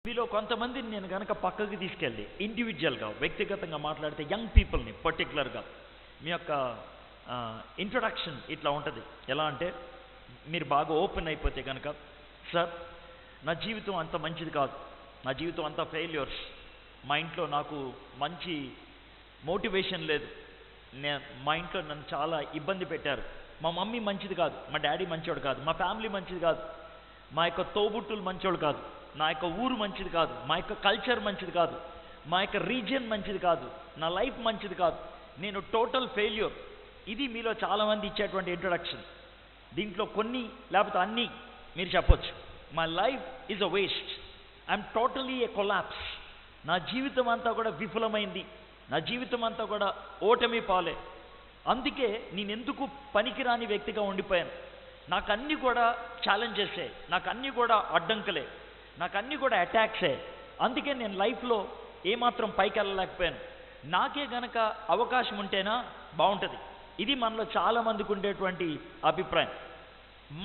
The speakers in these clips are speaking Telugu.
మీలో కొంతమందిని నేను కనుక పక్కకి తీసుకెళ్ళి ఇండివిజువల్గా వ్యక్తిగతంగా మాట్లాడితే యంగ్ పీపుల్ని పర్టికులర్గా మీ యొక్క ఇంట్రొడక్షన్ ఇట్లా ఉంటుంది. ఎలా అంటే మీరు బాగా ఓపెన్ అయిపోతే కనుక, సార్ నా జీవితం అంత మంచిది కాదు, నా జీవితం అంతా ఫెయిల్యూర్స్, మా ఇంట్లో నాకు మంచి మోటివేషన్ లేదు, మా ఇంట్లో నన్ను చాలా ఇబ్బంది పెట్టారు, మా మమ్మీ మంచిది కాదు, మా డాడీ మంచోడు కాదు, మా ఫ్యామిలీ మంచిది కాదు, మా యొక్క తోబుట్టులు మంచోడు కాదు, నా యొక్క ఊరు మంచిది కాదు, మా యొక్క కల్చర్ మంచిది కాదు, మా యొక్క రీజియన్ మంచిది కాదు, నా లైఫ్ మంచిది కాదు, నేను టోటల్ ఫెయిల్యూర్. ఇది మీలో చాలామంది ఇచ్చేటువంటి ఇంట్రొడక్షన్. దీంట్లో కొన్ని లేకపోతే అన్నీ మీరు చెప్పొచ్చు. My life is a waste, I'm totally A collapse. నా జీవితం అంతా కూడా విఫలమైంది, నా జీవితం అంతా కూడా ఓటమి పాలే, అందుకే నేను ఎందుకు పనికిరాని వ్యక్తిగా ఉండిపోయాను, నాకు అన్నీ కూడా ఛాలెంజెసే, నాకు అన్నీ కూడా అడ్డంకులే, నాకు అన్నీ కూడా అటాక్సే, అందుకే నేను లైఫ్లో ఏమాత్రం పైకి వెళ్ళలేకపోయాను, నాకే గనక అవకాశం ఉంటేనా బాగుంటుంది. ఇది మనలో చాలామందికి ఉండేటువంటి అభిప్రాయం.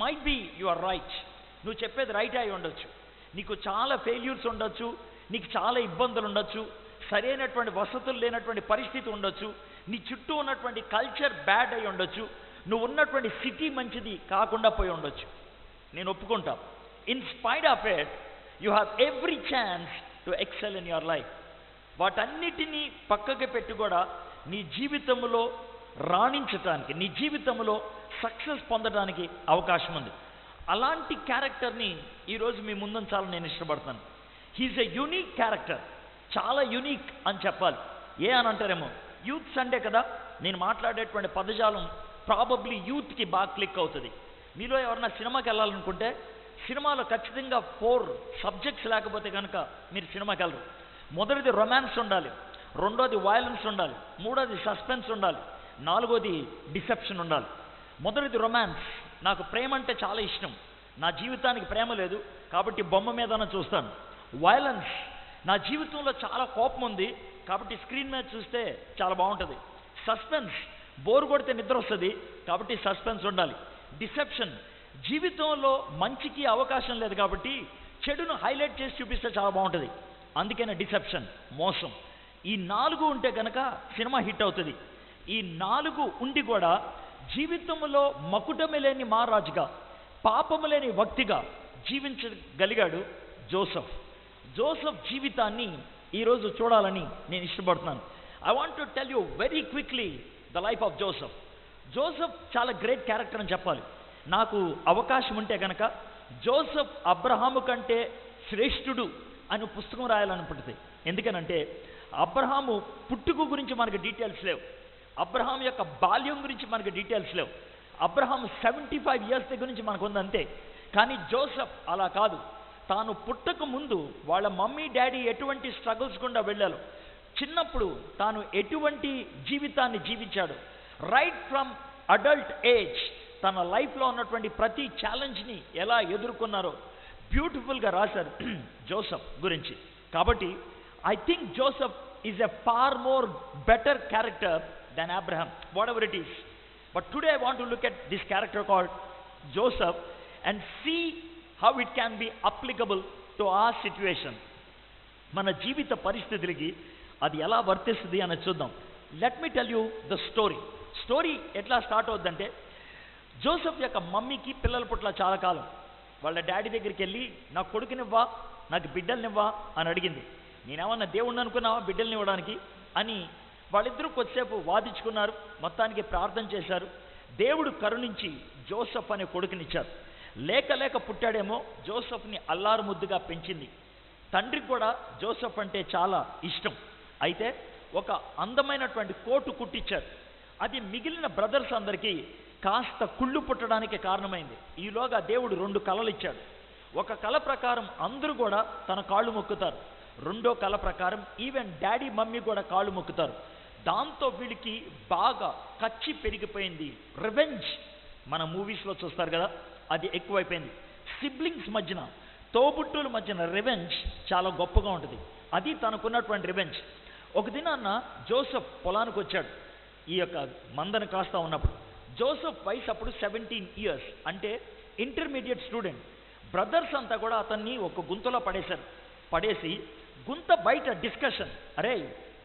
Might be you are right, నువ్వు చెప్పేది రైట్ అయి ఉండొచ్చు, నీకు చాలా ఫెయిల్యూర్స్ ఉండొచ్చు, నీకు చాలా ఇబ్బందులు ఉండొచ్చు, సరైనటువంటి వసతులు లేనటువంటి పరిస్థితి ఉండొచ్చు, నీ చుట్టూ ఉన్నటువంటి కల్చర్ బ్యాడ్ అయి ఉండొచ్చు, నువ్వు ఉన్నటువంటి సిటీ మంచిది కాకుండా పోయి ఉండొచ్చు. నేను ఒప్పుకుంటా. In spite of it you have every chance to excel in your life. వాటన్నిటినీ పక్కకి పెట్టి కూడా నీ జీవితంలో రాణించటానికి, నీ జీవితంలో సక్సెస్ పొందడానికి అవకాశం ఉంది. అలాంటి క్యారెక్టర్ని ఈరోజు మీ ముందుంచాలని నేను ఇష్టపడతాను. హీఈస్ ఎ యూనిక్ క్యారెక్టర్, చాలా యూనిక్ అని చెప్పాలి. ఏ అని అంటారేమో, యూత్ సండే కదా, నేను మాట్లాడేటువంటి పదజాలం ప్రాబబ్లీ యూత్కి బాగా క్లిక్ అవుతుంది. మీలో ఎవరన్నా సినిమాకి వెళ్ళాలనుకుంటే సినిమాలో ఖచ్చితంగా 4 సబ్జెక్ట్స్ లేకపోతే కనుక మీరు సినిమాకి వెళ్ళరు. మొదటిది రొమాన్స్ ఉండాలి, రెండోది వయలెన్స్ ఉండాలి, మూడోది సస్పెన్స్ ఉండాలి, నాలుగోది డిసెప్షన్ ఉండాలి. మొదటిది రొమాన్స్. నాకు ప్రేమ అంటే చాలా ఇష్టం, నా జీవితానికి ప్రేమ లేదు కాబట్టి బొమ్మ మీదనే చూస్తాను. వయలెన్స్, నా జీవితంలో చాలా కోపం ఉంది కాబట్టి స్క్రీన్ మీద చూస్తే చాలా బాగుంటుంది. సస్పెన్స్, బోర్ కొడితే నిద్ర వస్తుంది కాబట్టి సస్పెన్స్ ఉండాలి. డిసెప్షన్, జీవితంలో మంచికి అవకాశం లేదు కాబట్టి చెడును హైలైట్ చేసి చూపిస్తే చాలా బాగుంటుంది, అందుకనే డిసెప్షన్, మోసం. ఈ 4 ఉంటే కనుక సినిమా హిట్ అవుతుంది. ఈ 4 ఉండి కూడా జీవితంలో మకుటమి లేని మహారాజుగా, పాపము లేని వ్యక్తిగా జీవించగలిగాడు జోసెఫ్. జోసెఫ్ జీవితాన్ని ఈరోజు చూడాలని నేను ఇష్టపడుతున్నాను. I want to tell you very quickly the life of Joseph. Joseph చాలా గ్రేట్ క్యారెక్టర్ అని చెప్పాలి. నాకు అవకాశం ఉంటే కనుక జోసెఫ్ అబ్రహాము కంటే శ్రేష్ఠుడు అని పుస్తకం రాయాలనుకుంటుంది. ఎందుకనంటే అబ్రహాము పుట్టుక గురించి మనకు డీటెయిల్స్ లేవు, అబ్రహాం యొక్క బాల్యం గురించి మనకు డీటెయిల్స్ లేవు, అబ్రహాం 75 ఇయర్స్ దగ్గర నుంచి మనకు ఉంది అంతే. కానీ జోసెఫ్ అలా కాదు. తాను పుట్టక ముందు వాళ్ళ మమ్మీ డాడీ ఎటువంటి స్ట్రగుల్స్ గుండా వెళ్ళారు, చిన్నప్పుడు తాను ఎటువంటి జీవితాన్ని జీవించాడు, రైట్ ఫ్రమ్ అడల్ట్ ఏజ్ తన లైఫ్లో ఉన్నటువంటి ప్రతి ఛాలెంజ్ని ఎలా ఎదుర్కొన్నారో బ్యూటిఫుల్గా రాశారు జోసెఫ్ గురించి. కాబట్టి I think Joseph is a far more better character than Abraham, whatever it is. But today I want to look at this character called Joseph and see how it can be applicable to our situation. మన జీవిత పరిస్థితులకి అది ఎలా వర్తిస్తుంది అని చూద్దాం. Let me tell you the story. Story ఎట్లా స్టార్ట్ అవుద్దంటే, జోసెఫ్ యొక్క మమ్మీకి పిల్లల పుట్ల చాలా కాలం. వాళ్ళ డాడీ దగ్గరికి వెళ్ళి నా కొడుకునివ్వా, నాకు బిడ్డలనివ్వా అని అడిగింది. నేనేమన్నా దేవుణ్ణి అనుకున్నావా బిడ్డల్ని ఇవ్వడానికి అని వాళ్ళిద్దరూ కొద్దిసేపు వాదించుకున్నారు, మొత్తానికి ప్రార్థన చేశారు. దేవుడు కరుణించి జోసెఫ్ అనే కొడుకునిచ్చారు. లేక లేక పుట్టాడేమో, జోసెఫ్ని అల్లారు ముద్దుగా పెంచింది. తండ్రికి కూడా జోసెఫ్ అంటే చాలా ఇష్టం. అయితే ఒక అందమైనటువంటి కోటు కుట్టించారు. అది మిగిలిన బ్రదర్స్ అందరికీ కాస్త కుళ్ళు పుట్టడానికి కారణమైంది. ఈలోగా దేవుడు 2 కళలు ఇచ్చాడు. ఒక కళ ప్రకారం అందరూ కూడా తన కాళ్ళు మొక్కుతారు, రెండో కళ ప్రకారం ఈవెన్ డాడీ మమ్మీ కూడా కాళ్ళు మొక్కుతారు. దాంతో వీడికి బాగా కచ్చి పెరిగిపోయింది. రివెంజ్, మన మూవీస్లో చూస్తారు కదా, అది ఎక్కువైపోయింది. సిబ్లింగ్స్ మధ్యన, తోబుట్టుల మధ్యన రివెంజ్ చాలా గొప్పగా ఉంటుంది. అది తనకున్నటువంటి రివెంజ్. ఒక దినాన్న జోసెఫ్ పొలానికి వచ్చాడు. ఈ యొక్క మందను కాస్తా ఉన్నప్పుడు జోసెఫ్ వయసు అప్పుడు 17 years, అంటే ఇంటర్మీడియట్ స్టూడెంట్. బ్రదర్స్ అంతా కూడా అతన్ని ఒక గుంతలో పడేశారు. పడేసి గుంత బయట డిస్కషన్, అరే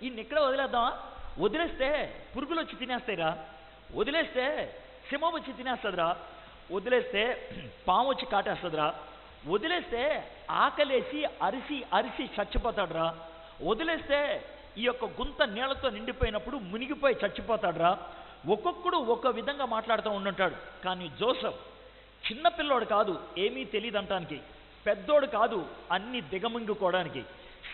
ఈయన్ని ఇక్కడే వదిలేద్దామా, వదిలేస్తే పురుగులు వచ్చి తినేస్తాయిరా, వదిలేస్తే సింహం వచ్చి తినేస్తుందిరా, వదిలేస్తే పాము వచ్చి కాటేస్తుందిరా, వదిలేస్తే ఆకలేసి అరిసి అరిసి చచ్చిపోతాడురా, వదిలేస్తే ఈ యొక్క గుంత నీళ్లతో నిండిపోయినప్పుడు మునిగిపోయి చచ్చిపోతాడురా. ఒక్కొక్కడు ఒక్కో విధంగా మాట్లాడుతూ ఉండుంటాడు. కానీ జోసెఫ్ చిన్నపిల్లోడు కాదు, ఏమీ తెలియదు అంటానికి, పెద్దోడు కాదు అన్ని దిగమింగుకోవడానికి,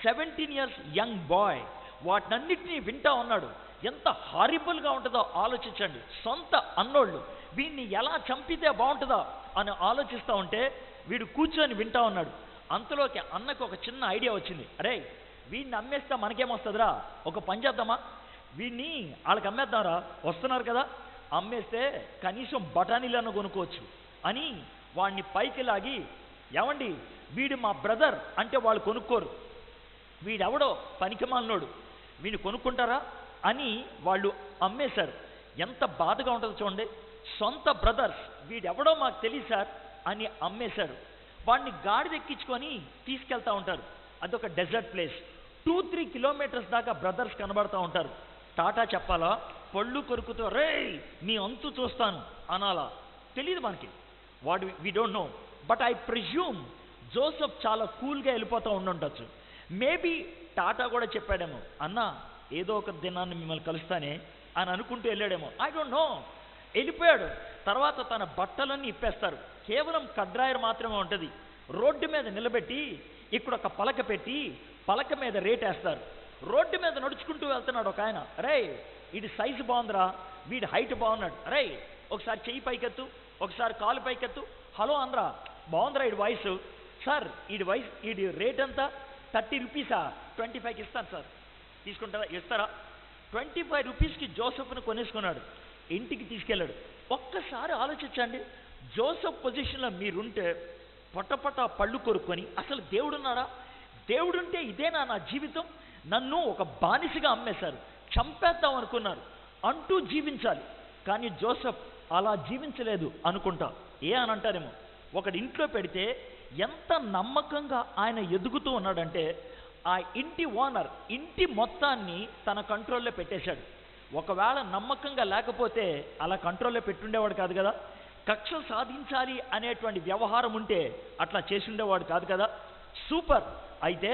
17 years యంగ్ బాయ్ వాటినన్నిటినీ వింటా ఉన్నాడు. ఎంత హారిబుల్గా ఉంటుందో ఆలోచించండి. సొంత అన్నోళ్ళు వీడిని ఎలా చంపితే బాగుంటుందో అని ఆలోచిస్తూ ఉంటే వీడు కూర్చొని వింటా ఉన్నాడు. అంతలోకి అన్నకు ఒక చిన్న ఐడియా వచ్చింది, అరే వీడిని అమ్మేస్తే మనకేమొస్తుందిరా, ఒక పని చేద్దామా, వీడిని వాళ్ళకి అమ్మేద్దాంరా, వస్తున్నారు కదా, అమ్మేస్తే కనీసం బఠానీలను కొనుక్కోవచ్చు అని వాడిని పైకి లాగి, ఏమండి వీడు మా బ్రదర్ అంటే వాళ్ళు కొనుక్కోరు, వీడెవడో పనికిమాలినోడు, వీడిని కొనుక్కుంటారా అని వాళ్ళు అమ్మేశారు. ఎంత బాధగా ఉంటుందో చూడండి. సొంత బ్రదర్స్ వీడెవడో మాకు తెలియదు సార్ అని అమ్మేశారు. వాడిని గాడిదెక్కించుకొని తీసుకెళ్తా ఉంటారు. అదొక డెజర్ట్ ప్లేస్. 2-3 kilometers దాకా బ్రదర్స్ కనబడుతూ ఉంటారు. టాటా చెప్పాలా, పళ్ళు కొరుకుతూ రే నీ అంతు చూస్తాను అనాలా తెలియదు మనకి. We don't know. But I presume Joseph చాలా కూల్గా వెళ్ళిపోతూ ఉండుండొచ్చు. మేబీ టాటా కూడా చెప్పాడేమో, అన్న ఏదో ఒక దినాన్ని మిమ్మల్ని కలుస్తానే అని అనుకుంటూ వెళ్ళాడేమో, ఐ డోంట్ నో. వెళ్ళిపోయాడు. తర్వాత తన బట్టలన్నీ ఇప్పేస్తారు. కేవలం కడ్రాయర్ మాత్రమే ఉంటుంది. రోడ్డు మీద నిలబెట్టి ఇక్కడ ఒక పలక పెట్టి పలక మీద రేట్ వేస్తారు. రోడ్డు మీద నడుచుకుంటూ వెళ్తున్నాడు ఒక ఆయన, రే వీడి సైజు బాగుందిరా, వీడి హైట్ బాగున్నాడు, రే ఒకసారి చెయ్యి పైకెత్తు, ఒకసారి కాలు పైకెత్తు, హలో అనరా, బాగుందిరా వీడి వాయిస్, సార్ వీడి రేట్ ఎంత, 30 rupees, 25కి ఇస్తాను సార్, తీసుకుంటారా, ఇస్తారా? 25 rupeesకి జోసెఫ్ని కొనేసుకున్నాడు. ఇంటికి తీసుకెళ్ళాడు. ఒక్కసారి ఆలోచించండి, జోసెఫ్ పొజిషన్లో మీరుంటే పొట్టపొట్ట పళ్ళు కొరుక్కొని అసలు దేవుడున్నాడా, దేవుడుంటే ఇదేనా నా జీవితం, నన్ను ఒక బానిసగా అమ్మేశారు, చంపేద్దాం అనుకున్నారు అంటూ జీవించాలి. కానీ జోసెఫ్ అలా జీవించలేదు అనుకుంటా. ఏ అని అంటారేమో, ఒకటి ఇంట్లో పెడితే ఎంత నమ్మకంగా ఆయన ఎదుగుతూ ఉన్నాడంటే ఆ ఇంటి ఓనర్ ఇంటి మొత్తాన్ని తన కంట్రోల్లో పెట్టేశాడు. ఒకవేళ నమ్మకంగా లేకపోతే అలా కంట్రోల్లో పెట్టుండేవాడు కాదు కదా. కక్ష సాధించాలి అనేటువంటి వ్యవహారం ఉంటే అట్లా చేసి ఉండేవాడు కాదు కదా. సూపర్. అయితే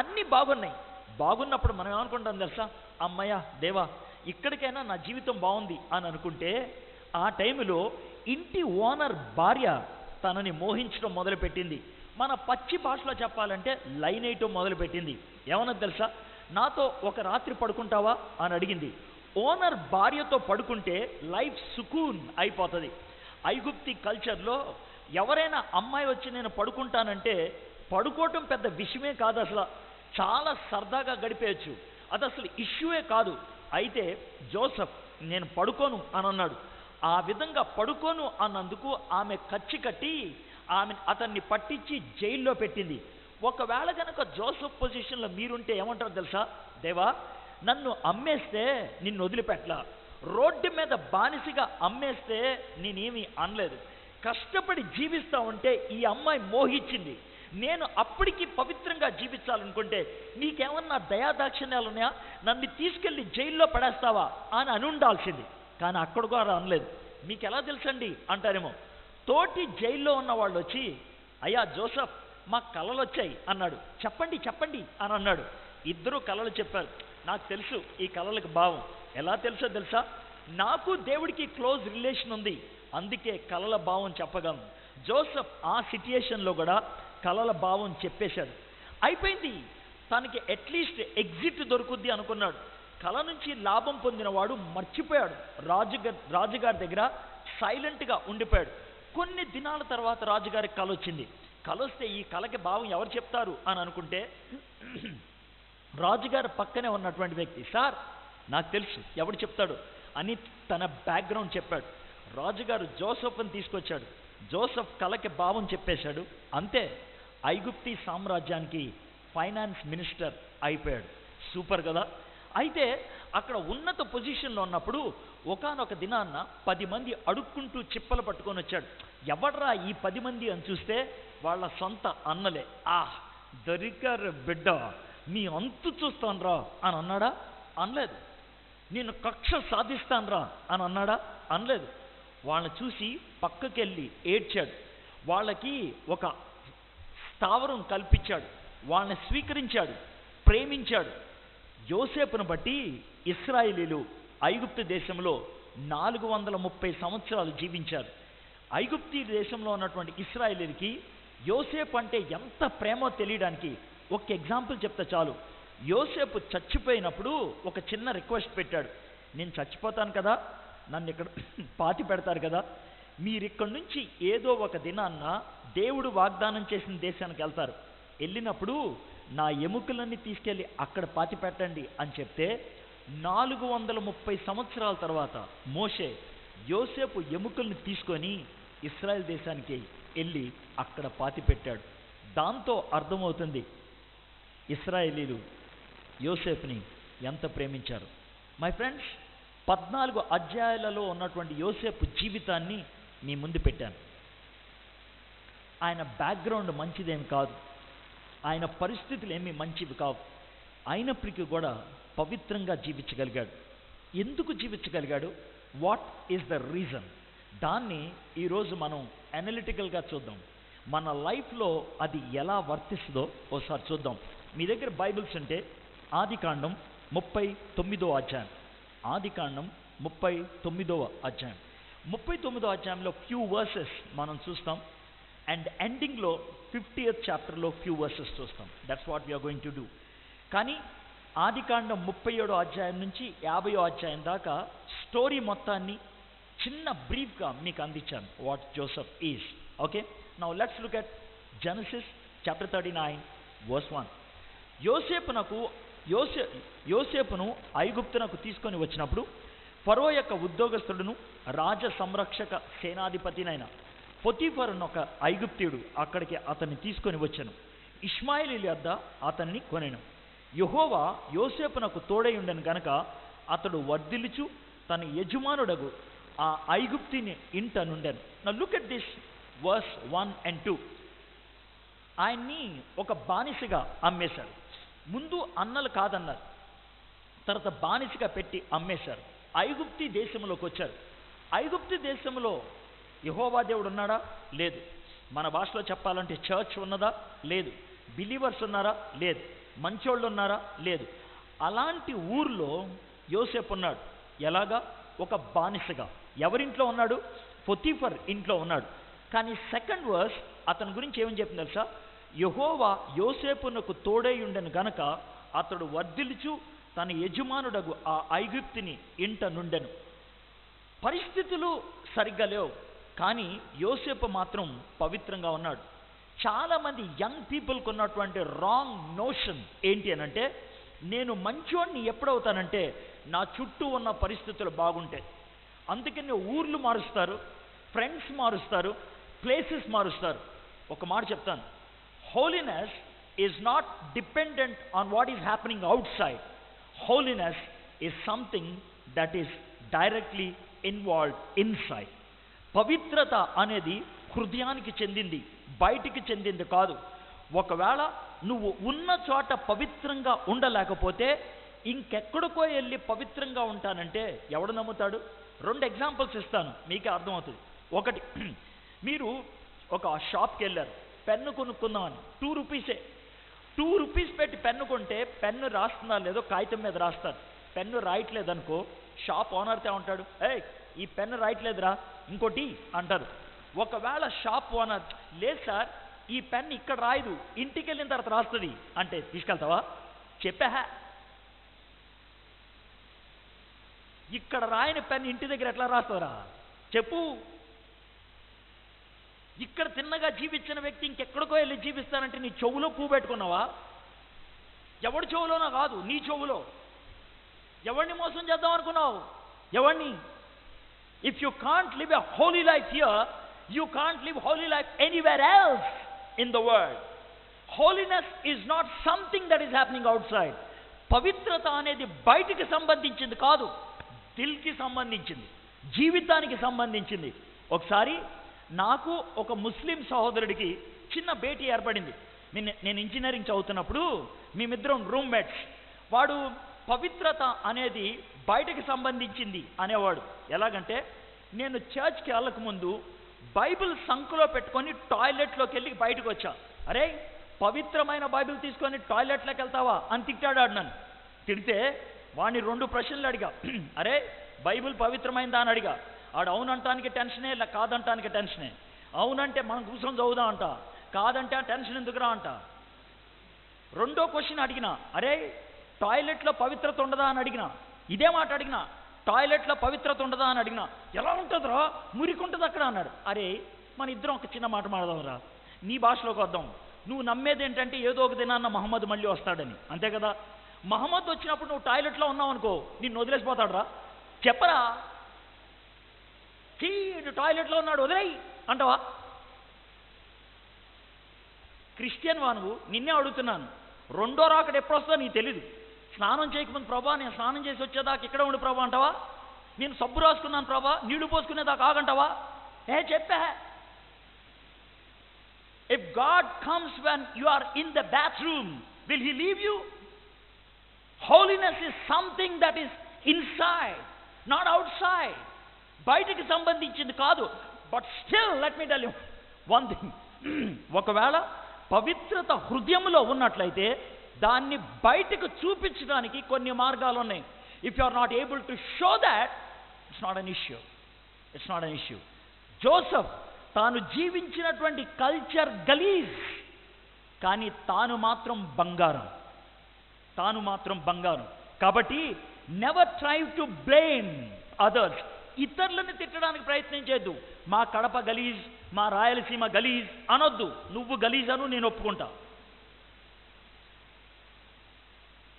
అన్నీ బాగున్నాయి. బాగున్నప్పుడు మనం ఏమనుకుంటాం తెలుసా, అమ్మయ్య దేవా ఇక్కడికైనా నా జీవితం బాగుంది అని అనుకుంటే ఆ టైంలో ఇంటి ఓనర్ భార్య తనని మోహించడం మొదలుపెట్టింది. మన పచ్చి భాషలో చెప్పాలంటే లైన్ వేయటం మొదలుపెట్టింది. ఏమన్నది తెలుసా, నాతో ఒక రాత్రి పడుకుంటావా అని అడిగింది. ఓనర్ భార్యతో పడుకుంటే లైఫ్ సుకూన్ అయిపోతుంది. ఐగుప్తి కల్చర్లో ఎవరైనా అమ్మాయి వచ్చి నేను పడుకుంటానంటే పడుకోవటం పెద్ద విషయమే కాదు, అసలు చాలా సరదాగా గడిపేయచ్చు, అది అసలు ఇష్యూయే కాదు. అయితే జోసెఫ్ నేను పడుకోను అని అన్నాడు. ఆ విధంగా పడుకోను అన్నందుకు ఆమె కచ్చి కట్టి అతన్ని పట్టించి జైల్లో పెట్టింది. ఒకవేళ కనుక జోసెఫ్ పొజిషన్లో మీరుంటే ఏమంటారు తెలుసా, దేవా నన్ను అమ్మేస్తే నిన్ను వదిలిపెట్టలా, రోడ్డు మీద బానిసగా అమ్మేస్తే నేనేమీ అనలేదు, కష్టపడి జీవిస్తా ఉంటే ఈ అమ్మాయి మోహించింది, నేను అప్పటికి పవిత్రంగా జీవించాలనుకుంటే నీకేమన్నా దయాదాక్షిణ్యాలు ఉన్నాయా, నన్ను తీసుకెళ్ళి జైల్లో పడేస్తావా అని అని ఉండాల్సింది. కానీ అక్కడ కూడా అనలేదు. మీకు ఎలా తెలుసండి అంటారేమో, తోటి జైల్లో ఉన్న వాళ్ళు వచ్చి అయ్యా జోసెఫ్ మా కళలు వచ్చాయి అన్నాడు. చెప్పండి చెప్పండి అని అన్నాడు. ఇద్దరు కళలు చెప్పారు. నాకు తెలుసు ఈ కళలకు భావం. ఎలా తెలుసో తెలుసా, నాకు దేవుడికి క్లోజ్ రిలేషన్ ఉంది, అందుకే కళల భావం చెప్పగలను. జోసెఫ్ ఆ సిట్యుయేషన్లో కూడా కళల భావం చెప్పేశాడు. అయిపోయింది, తనకి అట్లీస్ట్ ఎగ్జిట్ దొరుకుద్ది అనుకున్నాడు. కళ నుంచి లాభం పొందినవాడు మర్చిపోయాడు. రాజుగారి దగ్గర సైలెంట్గా ఉండిపోయాడు. కొన్ని దినాల తర్వాత రాజుగారికి కళ వచ్చింది. కళ వస్తే ఈ కళకి భావం ఎవరు చెప్తారు అని అనుకుంటే రాజుగారి పక్కనే ఉన్నటువంటి వ్యక్తి, సార్ నాకు తెలుసు ఎవడు చెప్తాడు అని తన బ్యాక్గ్రౌండ్ చెప్పాడు. రాజుగారు జోసెఫ్ని తీసుకొచ్చాడు. జోసెఫ్ కళకి భావం చెప్పేశాడు. అంతే, ఐగుప్తి సామ్రాజ్యానికి ఫైనాన్స్ మినిస్టర్ అయిపోయాడు. సూపర్ కదా. అయితే అక్కడ ఉన్నత పొజిషన్లో ఉన్నప్పుడు ఒకానొక దినాన్న 10 మంది అడుక్కుంటూ చిప్పలు పట్టుకొని వచ్చాడు. ఎవడ్రా ఈ 10 మంది అని చూస్తే వాళ్ళ సొంత అన్నలే. దొరికారు బిడ్డ, నీ అంతు చూస్తానురా అని అన్నాడా? అనలేదు. నేను కక్ష సాధిస్తానురా అని అన్నాడా? అనలేదు. వాళ్ళని చూసి పక్కకెళ్ళి ఏడ్చాడు. వాళ్ళకి ఒక స్థావరం కల్పించాడు, వాళ్ళని స్వీకరించాడు, ప్రేమించాడు. యోసేపును బట్టి ఇశ్రాయేలీలు ఐగుప్తు దేశంలో 430 సంవత్సరాలు జీవించారు. ఐగుప్తు దేశంలో ఉన్నటువంటి ఇశ్రాయేలీలకి యోసేపు అంటే ఎంత ప్రేమో తెలియడానికి ఒక ఎగ్జాంపుల్ చెప్తే చాలు. యోసేపు చచ్చిపోయినప్పుడు ఒక చిన్న రిక్వెస్ట్ పెట్టాడు. నేను చచ్చిపోతాను కదా, నన్ను ఇక్కడ పాతి పెడతారు కదా, మీరు ఇక్కడి నుంచి ఏదో ఒక దినాన్న దేవుడు వాగ్దానం చేసిన దేశానికి వెళ్తారు, వెళ్ళినప్పుడు నా ఎముకలన్నీ తీసుకెళ్ళి అక్కడ పాతి పెట్టండి అని చెప్తే 430 సంవత్సరాల తర్వాత మోషే యోసేపు ఎముకల్ని తీసుకొని ఇశ్రాయేల్ దేశానికి వెళ్ళి అక్కడ పాతి పెట్టాడు. దాంతో అర్థమవుతుంది ఇశ్రాయేలీలు యోసేపుని ఎంత ప్రేమించారు. మై ఫ్రెండ్స్, 14 అధ్యాయాలలో ఉన్నటువంటి యోసేపు జీవితాన్ని మీ ముందు పెట్టాను. ఆయన బ్యాక్గ్రౌండ్ మంచిదేమి కాదు, ఆయన పరిస్థితులు ఏమీ మంచివి కావు, అయినప్పటికీ కూడా పవిత్రంగా జీవించగలిగాడు. ఎందుకు జీవించగలిగాడు? What is the reason? దాన్ని ఈరోజు మనం అనలిటికల్గా చూద్దాం. మన లైఫ్లో అది ఎలా వర్తిస్తుందో ఒకసారి చూద్దాం. మీ దగ్గర బైబిల్స్ ఉంటే ఆదికాండం 39వ అధ్యాయం, ఆదికాండం 39వ అధ్యాయం, 39వ అధ్యాయంలో ఫ్యూ వర్సెస్ మనం చూస్తాం. అండ్ ఎండింగ్లో 50th చాప్టర్లో ఫ్యూ వర్సెస్ చూస్తాం. That's what we are going to do. కానీ ఆదికాండం 37వ అధ్యాయం నుంచి 50వ అధ్యాయం దాకా స్టోరీ మొత్తాన్ని చిన్న బ్రీఫ్గా మీకు అందించాను. What Joseph is. Okay, now let's look at Genesis chapter 39 verse 1. యోసేపును ఐగుప్తునకు తీసుకొని వచ్చినప్పుడు ఫరో యొక్క ఉద్యోగస్తుడును రాజ సంరక్షక సేనాధిపతినైన పొతీఫరును ఒక ఐగుప్తీయుడు అక్కడికి అతన్ని తీసుకొని వచ్చాను. ఇష్మాయేలీయుల యొద్ద అతన్ని కొనెను. యెహోవా యోసేపునకు తోడై ఉండెను గనక అతడు వర్ధిల్లుచు తన యజమానుడగు ఆ ఐగుప్తిని ఇంట నుండెను. Now look at this verse 1 and 2. ఆయన్ని ఒక బానిసగా అమ్మేశారు. ముందు అన్నలు కాదన్నారు, తర్వాత బానిసగా పెట్టి అమ్మేశారు. ఐగుప్తి దేశంలోకి వచ్చారు. ఐగుప్తి దేశంలో యెహోవా దేవుడు ఉన్నాడా? లేదు. మన భాషలో చెప్పాలంటే చర్చ్ ఉన్నదా? లేదు. బిలీవర్స్ ఉన్నారా? లేదు. మంచోళ్ళు ఉన్నారా? లేదు. అలాంటి ఊర్లో యోసేపు ఉన్నాడు. ఎలాగా? ఒక బానిసగా. ఎవరింట్లో ఉన్నాడు? పొతీఫర్ ఇంట్లో ఉన్నాడు. కానీ సెకండ్ వర్స్ అతని గురించి ఏమని చెప్పింది తెలుసా? యెహోవా యోసేపునకు తోడై ఉండెను గనక అతడు వర్ధిల్లుచు తన యజమానుడగు ఆ ఐగుప్తిని ఇంట నుండెను. పరిస్థితులు సరిగ్గా లేవు, కానీ యోసేపు మాత్రం పవిత్రంగా ఉన్నాడు. చాలామంది యంగ్ పీపుల్కి ఉన్నటువంటి రాంగ్ నోషన్ ఏంటి అనంటే, నేను మంచోడిని ఎప్పుడవుతానంటే నా చుట్టూ ఉన్న పరిస్థితులు బాగుంటాయి. అందుకని ఊర్లు మారుస్తారు, ఫ్రెండ్స్ మారుస్తారు, ప్లేసెస్ మారుస్తారు. ఒక మాట చెప్తాను, holiness is not dependent on what is happening out side. Holiness is something that is directly involved inside. పవిత్రత అనేది హృదయానికి చెందింది, బయటికి చెందింది కాదు. ఒకవేళ నువ్వు ఉన్న చోట పవిత్రంగా ఉండలేకపోతే ఇంకెక్కడికో వెళ్ళి పవిత్రంగా ఉంటానంటే ఎవడు నమ్ముతాడు? 2 ఎగ్జాంపుల్స్ ఇస్తాను, మీకే అర్థమవుతుంది. ఒకటి, మీరు ఒక షాప్కి వెళ్ళారు, పెన్ను కొనుక్కుందామని. 2 రూపీసే. 2 రూపీస్ పెట్టి పెన్ను కొంటే పెన్ను రాస్తున్నా లేదో కాగితం మీద రాస్తారు. పెన్ను రాయట్లేదనుకో, షాప్ ఓనర్తో ఉంటాడు, ఏయ్ ఈ పెన్ను రాయట్లేదురా ఇంకోటి అంటారు. ఒకవేళ షాప్ ఓనర్, లేదు సార్ ఈ పెన్ ఇక్కడ రాయదు, ఇంటికి వెళ్ళిన తర్వాత రాస్తుంది అంటే తీసుకెళ్తావా? చెప్పా, ఇక్కడ రాయని పెన్ ఇంటి దగ్గర ఎట్లా రాస్తారా చెప్పు. ఇక్కడ తిన్నగా జీవించిన వ్యక్తి ఇంకెక్కడికో వెళ్ళి జీవిస్తానంటే నీ చెవులో పువ్వు పెట్టుకున్నావా? ఎవడి చెవులోనో కాదు, నీ చెవులో. ఎవరిని మోసం చేద్దాం అనుకున్నావు? ఎవరిని? If you can't live a holy life here, you can't live Holi life anywhere else in the world. Holiness is not something that is happening out side. పవిత్రత అనేది బయటికి సంబంధించింది కాదు, దిల్కి సంబంధించింది, జీవితానికి సంబంధించింది. ఒకసారి నాకు ఒక ముస్లిం సహోదరుడికి చిన్న భేటీ ఏర్పడింది. నేను ఇంజనీరింగ్ చదువుతున్నప్పుడు మేమిద్దరం రూమ్మేట్స్. వాడు పవిత్రత అనేది బయటకు సంబంధించింది అనేవాడు. ఎలాగంటే, నేను చర్చ్కి వెళ్ళకముందు బైబిల్ సంఖ్యలో పెట్టుకొని టాయిలెట్లోకి వెళ్ళి బయటకు వచ్చా. అరే, పవిత్రమైన బైబిల్ తీసుకొని టాయిలెట్లోకి వెళ్తావా అని తిట్టాడు నన్ను. తిడితే వాడిని 2 ప్రశ్నలు అడిగా. అరే, బైబిల్ పవిత్రమైందా అని అడిగా. ఆడు అవునంటానికి టెన్షనే, ఇలా కాదంటానికి టెన్షనే. అవునంటే మనం కూర్చొని చదువుదా అంట, కాదంటే ఆ టెన్షన్ ఎందుకురా అంట. 2వ క్వశ్చన్ అడిగిన, అరే టాయిలెట్లో పవిత్రత ఉండదా అని అడిగిన. ఇదే మాట అడిగిన, టాయిలెట్లో పవిత్రత ఉండదా అని అడిగిన. ఎలా ఉంటుందిరా, మురికి ఉంటుంది అక్కడ అన్నాడు. అరే, మన ఇద్దరం ఒక చిన్న మాట మాడదాంరా, నీ భాషలోకి వద్దాం. నువ్వు నమ్మేది ఏంటంటే ఏదో ఒక దినాన్న మహమ్మద్ మళ్ళీ వస్తాడని, అంతే కదా. మహమ్మద్ వచ్చినప్పుడు నువ్వు టాయిలెట్లో ఉన్నావు అనుకో, నిన్ను వదిలేసిపోతాడురా. చెప్పరా, టాయిలెట్లో ఉన్నాడు వదిలేయి అంటావా? క్రిస్టియన్ వా నువ్వు? నిన్నే అడుగుతున్నాను. 2వ రాకడ ఎప్పుడు వస్తుందో నీకు తెలీదు. స్నానం చేయకముందు ప్రభా నేను స్నానం చేసి వచ్చేదాకా ఇక్కడ ఉండి ప్రభా అంటావా? నేను సబ్బు రాసుకున్నాను ప్రభా నీళ్లు పోసుకునేదాకా ఆగంటావా? చెప్పా. If God comes when you are in the bathroom, will he leave you? Holiness is something that is inside, not outside. బయటికి సంబంధించింది కాదు. But still let me tell you one thing. ఒకవేళ పవిత్రత హృదయంలో ఉన్నట్లయితే దాన్ని బయటకు చూపించడానికి కొన్ని మార్గాలు ఉన్నాయి. If you are not able to show that, it's not an issue. It's not an issue. Joseph తాను జీవించినటువంటి కల్చర్ గలీజ్, కానీ తాను మాత్రం బంగారం. తాను మాత్రం బంగారం. కాబట్టి never try to blame others. ఇతరులను తిట్టడానికి ప్రయత్నించద్దు. మా కడప గలీజ్, మా రాయలసీమ గలీజ్ అనొద్దు. నువ్వు గలీజ్ అను, నేను ఒప్పుకుంటా.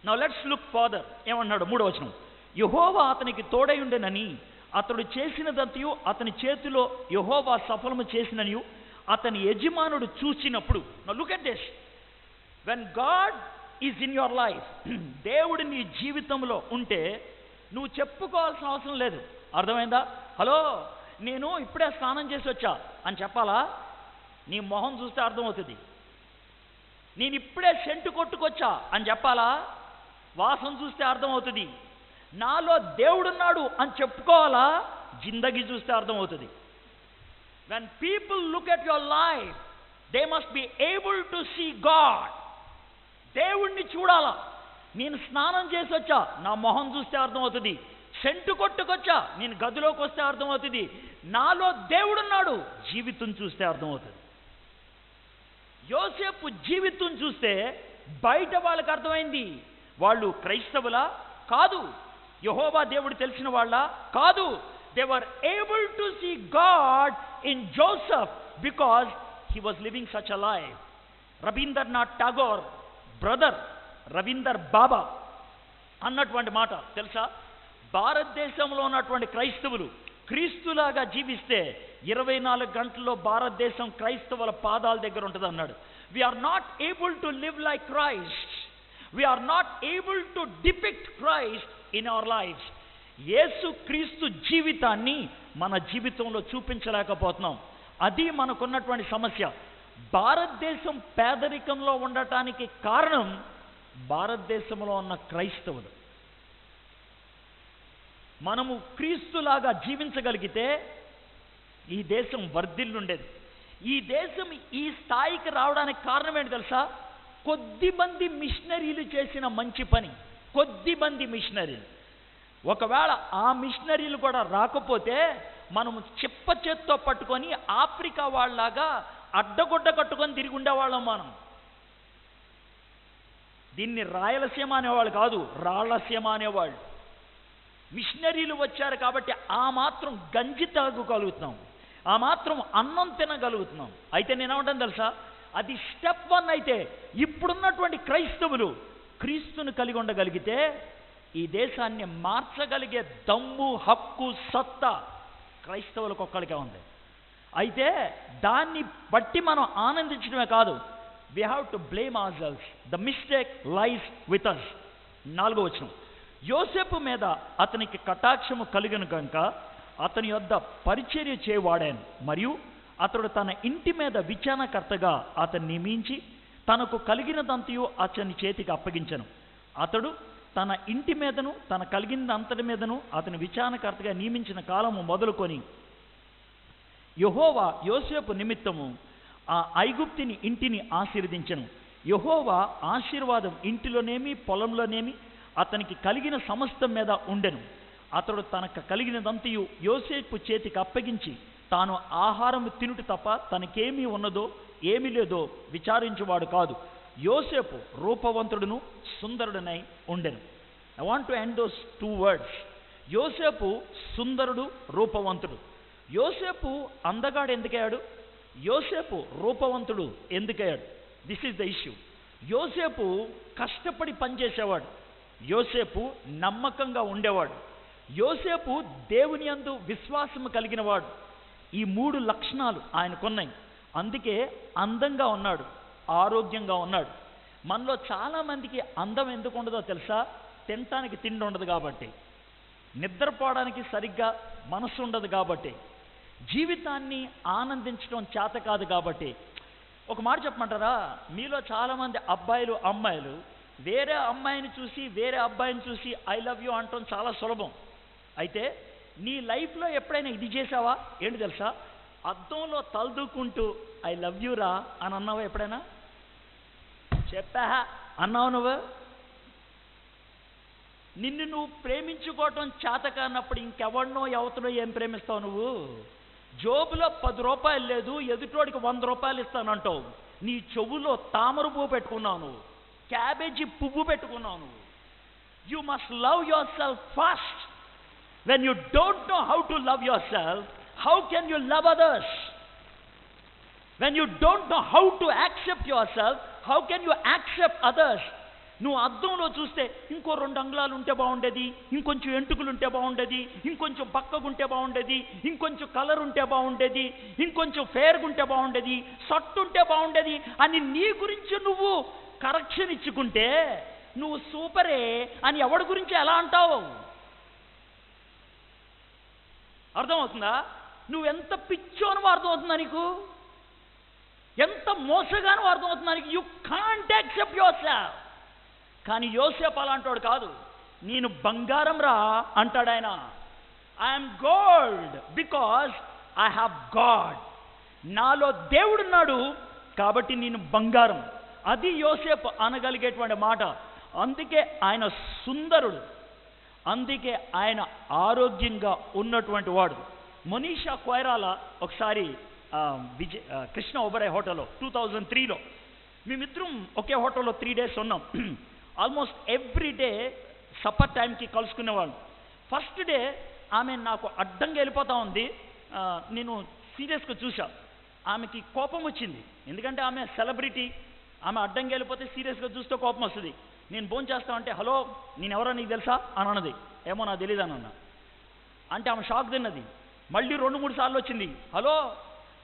Now let's look further. ఏమన్నాడు 3వ వచనం, యెహోవా అతనికి తోడయుండెనని అతడు చేసినదంతయు అతని చేతిలో యెహోవా సఫలము చేసిననియు అతని యజమానుడు చూసినప్పుడు. Now look at this. When God is in your life, దేవుడు నీ జీవితంలో ఉంటే నువ్వు చెప్పుకోవాల్సిన అవసరం లేదు. అర్థమైందా? హలో, నేను ఇప్పుడే స్నానం చేసి వచ్చా అని చెప్పాలా? నీ మొహం చూస్తే అర్థమవుతుంది. నేను ఇప్పుడే సెంటు కొట్టుకొచ్చా అని చెప్పాలా? వాసన చూస్తే అర్థమవుతుంది. నాలో దేవుడున్నాడు అని చెప్పుకోవాలా? జిందగీ చూస్తే అర్థమవుతుంది. When people look at your life, they must be able to see God. దేవుణ్ణి చూడాలా. నేను స్నానం చేసి వచ్చా, నా మొహం చూస్తే అర్థమవుతుంది. సెంటు కొట్టుకొచ్చా, నేను గదిలోకి వస్తే అర్థమవుతుంది. నాలో దేవుడున్నాడు, జీవితం చూస్తే అర్థమవుతుంది. యోసేపు జీవితం చూస్తే బయట వాళ్ళకి అర్థమైంది. వాళ్ళు క్రైస్తవులా? కాదు. యెహోవా దేవుడు తెలిసిన వాళ్ళ? కాదు. They were able to see God in Joseph because he was living such a life. Rabindranath Tagore brother Ravinder Baba అన్నటువంటి మాట తెలుసా? భారతదేశంలో ఉన్నటువంటి క్రైస్తవులు క్రీస్తులాగా జీవిస్తే 24 గంటల్లో భారతదేశం క్రైస్తవుల పాదాల దగ్గర ఉంటుంది అన్నాడు. We're not able to live like Christ. We're not able to depict Christ in our lives. యేసు క్రీస్తు జీవితాన్ని మన జీవితంలో చూపించలేకపోతున్నాం. అది మనకున్నటువంటి సమస్య. భారతదేశం పేదరికంలో ఉండటానికి కారణం భారతదేశంలో ఉన్న క్రైస్తవులు. మనము క్రీస్తులాగా జీవించగలిగితే ఈ దేశం వర్ధిల్లుండేది. ఈ దేశం ఈ స్థాయికి రావడానికి కారణం ఏంటి తెలుసా? కొద్దిమంది మిషనరీలు చేసిన మంచి పని. కొద్దిమంది మిషనరీలు. ఒకవేళ ఆ మిషనరీలు కూడా రాకపోతే మనము చిప్ప చేత్తో పట్టుకొని ఆఫ్రికా వాళ్ళలాగా అడ్డగుడ్డ కట్టుకొని తిరిగి ఉండేవాళ్ళం మనం. దీన్ని రాయలసీమ అనేవాళ్ళు కాదు, రాళ్లసీమ అనేవాళ్ళు. మిషనరీలు వచ్చారు కాబట్టి ఆ మాత్రం గంజి తాగగలుగుతున్నాం, ఆ మాత్రం అన్నం తినగలుగుతున్నాం. అయితే నేనేమంటాను తెలుసా? అది స్టెప్ 1 అయితే ఇప్పుడున్నటువంటి క్రైస్తవులు క్రీస్తుని కలిగి ఉండగలిగితే ఈ దేశాన్ని మార్చగలిగే దమ్ము, హక్కు, సత్తా క్రైస్తవులకు ఒక్కడికే ఉంది. అయితే దాన్ని బట్టి మనం ఆనందించడమే కాదు, we have to blame ourselves. The mistake lies with us. 4వ వచనం, యోసేపు మీద అతనికి కటాక్షము కలిగను కనుక అతని యొద్ద పరిచర్య చేయవాడాను, మరియు అతడు తన ఇంటి మీద విచారణకర్తగా అతన్ని నియమించి తనకు కలిగినదంతయు అతని చేతికి అప్పగించెను. అతడు తన ఇంటి మీదను తన కలిగినదంతటి మీదను అతని విచారణకర్తగా నియమించిన కాలము మొదలుకొని యెహోవా యోసేపు నిమిత్తము ఆ ఐగుప్తిని ఇంటిని ఆశీర్వదించెను. యెహోవా ఆశీర్వాదం ఇంటిలోనేమి పొలంలోనేమి అతనికి కలిగిన సమస్తం మీద ఉండెను. అతడు తనకు కలిగినదంతయు యోసేపు చేతికి అప్పగించి తాను ఆహారం తినుట తప్ప తనకేమీ ఉన్నదో ఏమీ లేదో విచారించువాడు కాదు. యోసేపు రూపవంతుడును సుందరుడనై ఉండెను. I want to end those 2 words. యోసేపు సుందరుడు, రూపవంతుడు. యోసేపు అందగాడు ఎందుకయ్యాడు? యోసేపు రూపవంతుడు ఎందుకయ్యాడు? This is the issue. యోసేపు కష్టపడి పనిచేసేవాడు. యోసేపు నమ్మకంగా ఉండేవాడు. యోసేపు దేవుని యందు విశ్వాసము కలిగినవాడు. ఈ 3 లక్షణాలు ఆయనకున్నాయి. అందుకే అందంగా ఉన్నాడు, ఆరోగ్యంగా ఉన్నాడు. మనలో చాలామందికి అందం ఎందుకు ఉండదో తెలుసా? తినటానికి తిండి ఉండదు కాబట్టి, నిద్రపోవడానికి సరిగ్గా మనసు ఉండదు కాబట్టి, జీవితాన్ని ఆనందించడం చేత కాదు కాబట్టి. ఒక మాట చెప్పమంటారా? మీలో చాలామంది అబ్బాయిలు అమ్మాయిలు వేరే అమ్మాయిని చూసి వేరే అబ్బాయిని చూసి ఐ లవ్ యూ అంటాం చాలా సులభం. అయితే నీ లైఫ్లో ఎప్పుడైనా ఇది చేసావా? ఏంటి తెలుసా? అద్దంలో తలదూకుంటూ ఐ లవ్ యూ రా అని అన్నావా? ఎప్పుడైనా చెప్పా అన్నావు? నువ్వు నిన్ను నువ్వు ప్రేమించుకోవటం చేత కానప్పుడు ఇంకెవరినో ఎవరినో ఏం ప్రేమిస్తావు నువ్వు? జోబులో 10 రూపాయలు లేదు, ఎదుటోడికి 100 రూపాయలు ఇస్తానంటావు. నీ చెవులో తామర పువ్వు పెట్టుకున్నావు, నువ్వు క్యాబేజీ పువ్వు పెట్టుకున్నావు. నువ్వు you must love your self first. When you don't know how to love yourself, how can you love others? When you don't know how to accept yourself, how can you accept others? నువ్వు అద్దంలో చూస్తే ఇంకో 2 అంగుళాలు ఉంటే బాగుండేది, ఇంకొంచెం ఎంటుకలు ఉంటే బాగుండేది, ఇంకొంచెం పక్కగుంటే బాగుండేది, ఇంకొంచెం కలర్ ఉంటే బాగుండేది, ఇంకొంచెం ఫేర్గా ఉంటే బాగుండేది, సట్టు ఉంటే బాగుండేది అని నీ గురించి నువ్వు కరెక్షన్ ఇచ్చుకుంటే నువ్వు సూపరే అని ఎవడి గురించి ఎలా అంటావు? అర్థమవుతుందా? నువ్వెంత పిచ్చోను అర్థమవుతుందా నీకు? ఎంత మోసగానో అర్థమవుతుందా నీకు? You can't accept your self. కానీ యోసేపు అలాంటోడు కాదు. నేను బంగారం రా అంటాడు ఆయన. I'm gold because I have God. నాలో దేవుడున్నాడు కాబట్టి నేను బంగారం. అది యోసేపు అనగలిగేటువంటి మాట. అందుకే ఆయన సుందరుడు, అందుకే ఆయన ఆరోగ్యంగా ఉన్నటువంటి వాడు. మనీషా కొయిరాలా ఒకసారి కృష్ణ ఒబెరాయ్ హోటల్లో 2003లో మేమిద్దరం ఒకే హోటల్లో 3 days ఉన్నాం. ఆల్మోస్ట్ ఎవ్రీ డే సప్పర్ టైంకి కలుసుకునేవాళ్ళం. ఫస్ట్ డే ఆమె నాకు అడ్డంగా వెళ్ళిపోతూ ఉంది. నేను సీరియస్గా చూసా. ఆమెకి కోపం వచ్చింది, ఎందుకంటే ఆమె సెలబ్రిటీ. ఆమె అడ్డంగా వెళ్ళిపోతే సీరియస్గా చూస్తే కోపం వస్తుంది. నేను ఫోన్ చేస్తామంటే హలో నేను ఎవరో నీకు తెలుసా అని అన్నది. ఏమో నాకు తెలియదు అని అన్నా. అంటే ఆమె షాక్ తిన్నది. మళ్ళీ 2-3 సార్లు వచ్చింది. హలో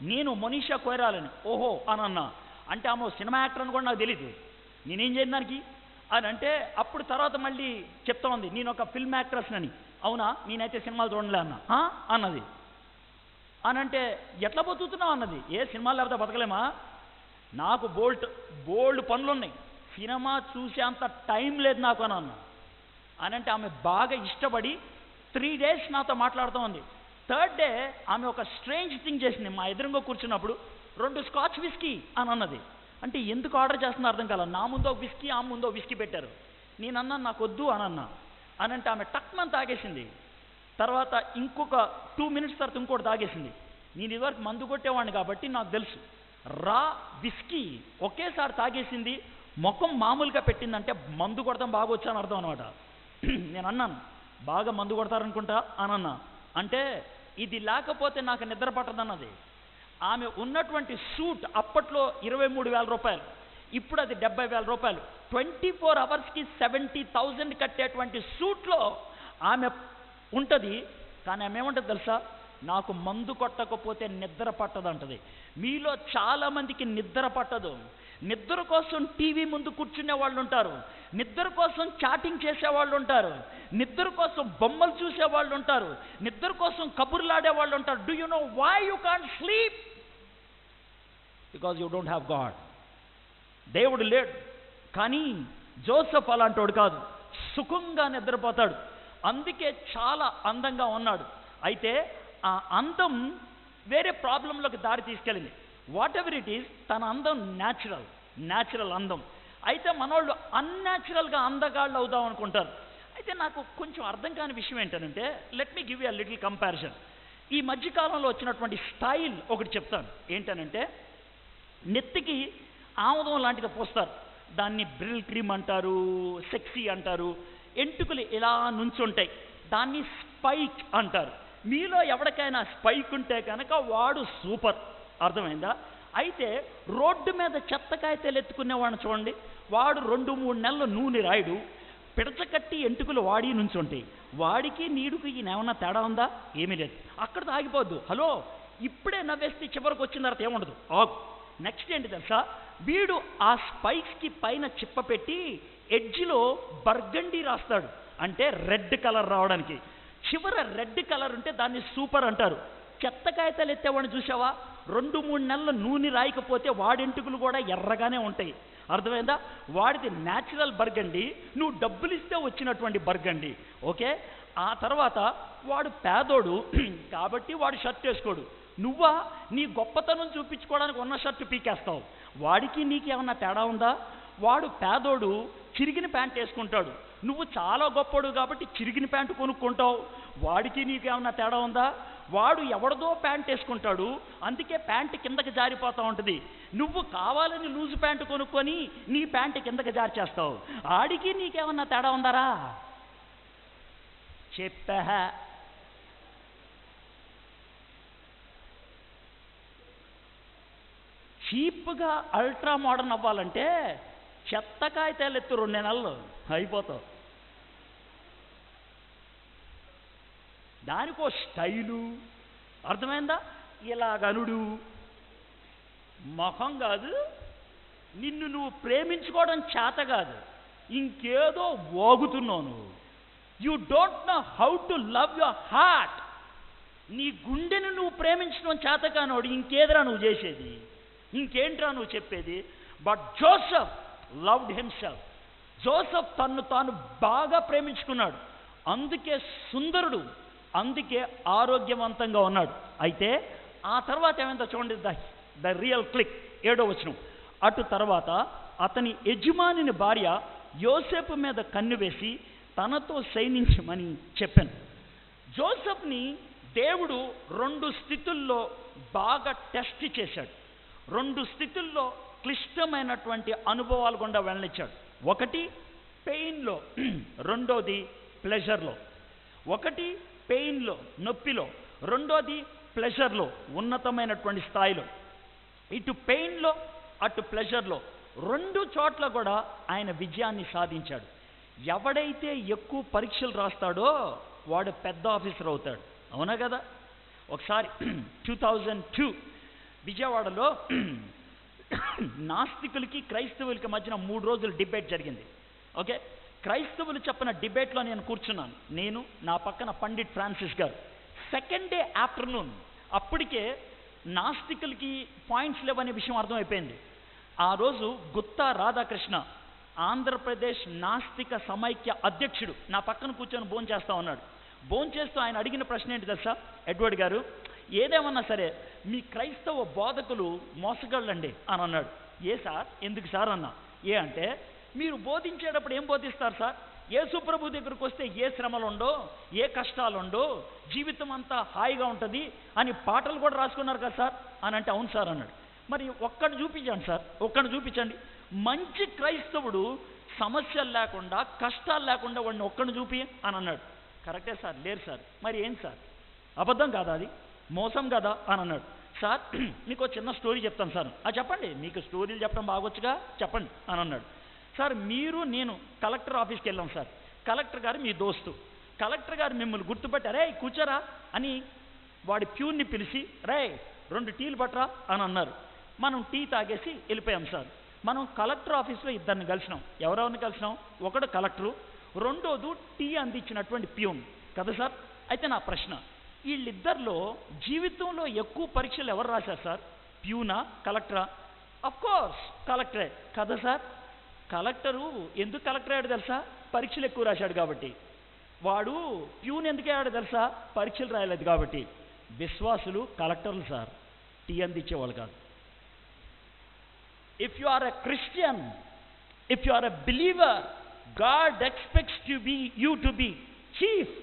నేను మనీషా కొయిరాలని. ఓహో అని అన్నా. అంటే ఆమె సినిమా యాక్టర్ అని కూడా నాకు తెలియదు. నేనేం చేయను దానికి అని అంటే అప్పుడు తర్వాత మళ్ళీ చెప్తా ఉంది నేను ఒక ఫిల్మ్ యాక్ట్రెస్ అని. అవునా, నేనైతే సినిమాలు చూడలే అన్నా అన్నది. అని అంటే ఎట్లా బతుకుతున్నావు అన్నది. ఏ సినిమాలు లేకపోతే బతకలేమా? నాకు బోల్డ్ పనులు ఉన్నాయి, సినిమా చూసే అంత టైం లేదు నాకు అని అన్నా. అని అంటే ఆమె బాగా ఇష్టపడి 3 days నాతో మాట్లాడుతూ ఉంది. 3rd day ఆమె ఒక స్ట్రేంజ్ థింగ్ చేసింది. మా ఎదురుగా కూర్చున్నప్పుడు 2 స్కాచ్ విస్కీ అని అన్నది. అంటే ఎందుకు ఆర్డర్ చేస్తున్నా అర్థం కాల. నా ముందు ఒక విస్కీ, ఆమె ముందు ఒక విస్కీ పెట్టారు. నేను అన్నాను నాకు వద్దు అని అన్నా. అని అంటే ఆమె టక్మని తాగేసింది. తర్వాత ఇంకొక 2 minutes తర్వాత ఇంకోటి తాగేసింది. నేను ఇదివరకు మందు కొట్టేవాడిని కాబట్టి నాకు తెలుసు. రా విస్కీ ఒకేసారి తాగేసింది. ముఖం మామూలుగా పెట్టిందంటే మందు కొడతాం బాగా వచ్చాను అర్థం అనమాట. నేను అన్నాను బాగా మందు కొడతారనుకుంటా అని అన్నా. అంటే ఇది లేకపోతే నాకు నిద్ర పట్టదన్నది. ఆమె ఉన్నటువంటి సూట్ అప్పట్లో 23,000 రూపాయలు, ఇప్పుడు అది 70,000 రూపాయలు. 24 hours 70,000 కట్టేటువంటి సూట్లో ఆమె ఉంటుంది. కానీ ఆమె ఏమంటుంది తెలుసా? నాకు మందు కొట్టకపోతే నిద్ర పట్టదంటది. మీలో చాలామందికి నిద్ర పట్టదు. నిద్ర కోసం టీవీ ముందు కూర్చునే వాళ్ళు ఉంటారు, నిద్ర కోసం చాటింగ్ చేసేవాళ్ళు ఉంటారు, నిద్ర కోసం బొమ్మలు చూసేవాళ్ళు ఉంటారు, నిద్ర కోసం కబుర్లు ఆడేవాళ్ళు ఉంటారు. Do you know why you can't sleep? Because you don't have God. దేవుడు లేడు. కానీ జోసెఫ్ అలాంటోడు కాదు, సుఖంగా నిద్రపోతాడు. అందుకే చాలా అందంగా ఉన్నాడు. అయితే ఆ అందం వేరే ప్రాబ్లంలోకి దారి తీసుకెళ్ళింది. వాట్ ఎవర్ ఇట్ ఈస్, తన అందం న్యాచురల్ అందం. అయితే మనోళ్ళు అన్యాచురల్గా అందగాళ్ళు అవుదాం అనుకుంటారు. అయితే నాకు కొంచెం అర్థం కాని విషయం ఏంటంటే, let me give you a little comparison. ఈ మధ్యకాలంలో వచ్చినటువంటి స్టైల్ ఒకటి చెప్తాను. ఏంటనంటే, నెత్తికి ఆముదం లాంటిది పోస్తారు, దాన్ని బ్రిల్ క్రీమ్ అంటారు, సెక్సీ అంటారు. ఎంటుకలు ఇలా నుంచుంటాయి, దాన్ని స్పైక్ అంటారు. మీలో ఎవరికైనా స్పైక్ ఉంటే కనుక వాడు సూపర్. అర్థమైందా? అయితే రోడ్డు మీద చెత్తకాయతలు ఎత్తుకునేవాడిని చూడండి, వాడు 2-3 నెలలు నూనె రాయుడు, పిడచకట్టి ఎంటుకలు వాడి నుంచుంటాయి. వాడికి నీడుకి ఏమన్నా తేడా ఉందా? ఏమీ లేదు. అక్కడితో ఆగిపోద్దు. హలో, ఇప్పుడే నవ్వేస్తే చివరికి వచ్చిన తర్వాత ఏముండదు, ఆగు. నెక్స్ట్ ఏంటి తెలుసా, వీడు ఆ స్పైక్స్కి పైన చిప్ప పెట్టి ఎడ్జ్లో బర్గండీ రాస్తాడు, అంటే రెడ్ కలర్ రావడానికి. చివర రెడ్ కలర్ ఉంటే దాన్ని సూపర్ అంటారు. చెత్త కాగితాలు ఎత్తేవాడిని చూసావా, 2-3 నెలలు నూనె రాయకపోతే వాడింటుకులు కూడా ఎర్రగానే ఉంటాయి. అర్థమైందా? వాడిది న్యాచురల్ బర్గండి, నువ్వు డబ్బులు ఇస్తే వచ్చినటువంటి బర్గండి. ఓకే, ఆ తర్వాత వాడు పేదోడు కాబట్టి వాడు షర్ట్ వేసుకోడు. నువ్వా నీ గొప్పతనం చూపించుకోవడానికి ఉన్న షర్టు పీకేస్తావు. వాడికి నీకేమన్నా తేడా ఉందా? వాడు పేదోడు, చిరిగిన ప్యాంట్ వేసుకుంటాడు. నువ్వు చాలా గొప్పోడు కాబట్టి చిరిగిన ప్యాంటు కొనుక్కుంటావు. వాడికి నీకేమన్నా తేడా ఉందా? వాడు ఎవడదో ప్యాంట్ వేసుకుంటాడు, అందుకే ప్యాంటు కిందకి జారిపోతూ ఉంటుంది. నువ్వు కావాలని లూజు ప్యాంటు కొనుక్కొని నీ ప్యాంటు కిందకి జారి చేస్తావు. ఆడికి నీకేమన్నా తేడా ఉందారా? చెప్పా. చీప్గా అల్ట్రా మోడర్న్ అవ్వాలంటే చెత్త కాగితాలు ఎత్తు 2 నెలలు అయిపోతావు. దానికో స్టైలు, అర్థమైందా? ఇలాగనుడు మొహం కాదు, నిన్ను నువ్వు ప్రేమించుకోవడం చేత కాదు, ఇంకేదో వాగుతున్నావు నువ్వు. You don't know how to love your heart. నీ గుండెను నువ్వు ప్రేమించడం చేత కానోడు ఇంకేదిరా నువ్వు చేసేది, ఇంకేంట్రా నువ్వు చెప్పేది? But Joseph loved himself. Joseph తన్ను తాను బాగా ప్రేమించుకున్నాడు, అందుకే సుందరుడు, అందుకే ఆరోగ్యవంతంగా ఉన్నాడు. అయితే ఆ తర్వాత ఏమైందో చూడండి, ద రియల్ క్లిక్. 7వ వచనం. అటు తర్వాత అతని యజమానిని భార్య యోసేపు మీద కన్ను వేసి తనతో శయనించమని చెప్పాను. జోసెఫ్ని దేవుడు 2 స్థితుల్లో బాగా టెస్ట్ చేశాడు. 2 స్థితుల్లో క్లిష్టమైనటువంటి అనుభవాలు గుండా వెళ్ళనిచ్చాడు. ఒకటి పెయిన్లో, రెండోది ప్లెజర్లో. ఒకటి పెయిన్లో, నొప్పిలో, రెండోది ప్లెజర్లో, ఉన్నతమైనటువంటి స్థాయిలో. ఇటు పెయిన్లో అటు ప్లెజర్లో 2 చోట్ల కూడా ఆయన విజయాన్ని సాధించాడు. ఎవడైతే ఎక్కువ పరీక్షలు రాస్తాడో వాడు పెద్ద ఆఫీసర్ అవుతాడు. అవునా కదా? ఒకసారి 2002 విజయవాడలో నాస్తికులకి క్రైస్తవులకి మధ్యన 3 రోజులు డిబేట్ జరిగింది. ఓకే, క్రైస్తవులు చెప్పిన డిబేట్లో నేను కూర్చున్నాను, నేను, నా పక్కన పండిట్ ఫ్రాన్సిస్ గారు. సెకండ్ డే ఆఫ్టర్నూన్ అప్పటికే నాస్తికులకి పాయింట్స్ లేవనే విషయం అర్థమైపోయింది. ఆ రోజు గుత్తా రాధాకృష్ణ, ఆంధ్రప్రదేశ్ నాస్తిక సమైక్య అధ్యక్షుడు, నా పక్కన కూర్చొని భోంచేస్తా ఉన్నాడు. భోంచేస్తూ ఆయన అడిగిన ప్రశ్న ఏంటి తెలుసా? ఎడ్వర్డ్ గారు, ఏదేమన్నా సరే మీ క్రైస్తవ బోధకులు మోసగాళ్ళండి అని అన్నాడు. ఏ సార్, ఎందుకు సార్ అన్నా. ఏ అంటే, మీరు బోధించేటప్పుడు ఏం బోధిస్తారు సార్? యేసు ప్రభు దగ్గరకు వస్తే ఏ శ్రమలుండో, ఏ కష్టాలుండో, జీవితం అంతా హాయిగా ఉంటుంది అని పాటలు కూడా రాసుకున్నారు కదా సార్ అని అంటే, అవును సార్ అన్నాడు. మరి ఒక్కడు చూపించండి సార్, ఒక్కడు చూపించండి. మంచి క్రైస్తవుడు సమస్యలు లేకుండా, కష్టాలు లేకుండా వాడిని ఒక్కడు చూపి అని అన్నాడు. కరెక్టే సార్, లేరు సార్. మరి ఏం సార్, అబద్ధం కాదా, అది మోసం కదా అని అన్నాడు. సార్ మీకు చిన్న స్టోరీ చెప్తాను సార్. చెప్పండి, మీకు స్టోరీలు చెప్పడం బాగొచ్చుగా, చెప్పండి అని అన్నాడు. సార్, మీరు నేను కలెక్టర్ ఆఫీస్కి వెళ్ళాం సార్. కలెక్టర్ గారు మీ దోస్తు. కలెక్టర్ గారు మిమ్మల్ని గుర్తుపట్టారే, కూర్చోరా అని వాడి ప్యూన్ని పిలిచి, రే 2 టీలు పట్టరా అని అన్నారు. మనం టీ తాగేసి వెళ్ళిపోయాం సార్. మనం కలెక్టర్ ఆఫీస్లో 2 కలిసినాం. ఎవరెవరిని కలిసినాం? ఒకడు కలెక్టరు, రెండోది టీ అందించినటువంటి ప్యూన్ కదా సార్. అయితే నా ప్రశ్న, వీళ్ళిద్దరిలో జీవితంలో ఎక్కువ పరీక్షలు ఎవరు రాశారు సార్? ప్యూనా, కలెక్టరా? అఫ్ కోర్స్ కలెక్టరే కదా సార్. కలెక్టరు ఎందుకు కలెక్టర్ అయ్యాడు తెలుసా? పరీక్షలు ఎక్కువ రాశాడు కాబట్టి. వాడు ప్యూన్ ఎందుకు అయ్యాడు తెలుసా? పరీక్షలు రాయలేదు కాబట్టి. విశ్వాసులు కలెక్టర్లు సార్, టీ అందించేవాళ్ళు కాదు. If you are a Christian, if you are a believer, God expects you to be chief.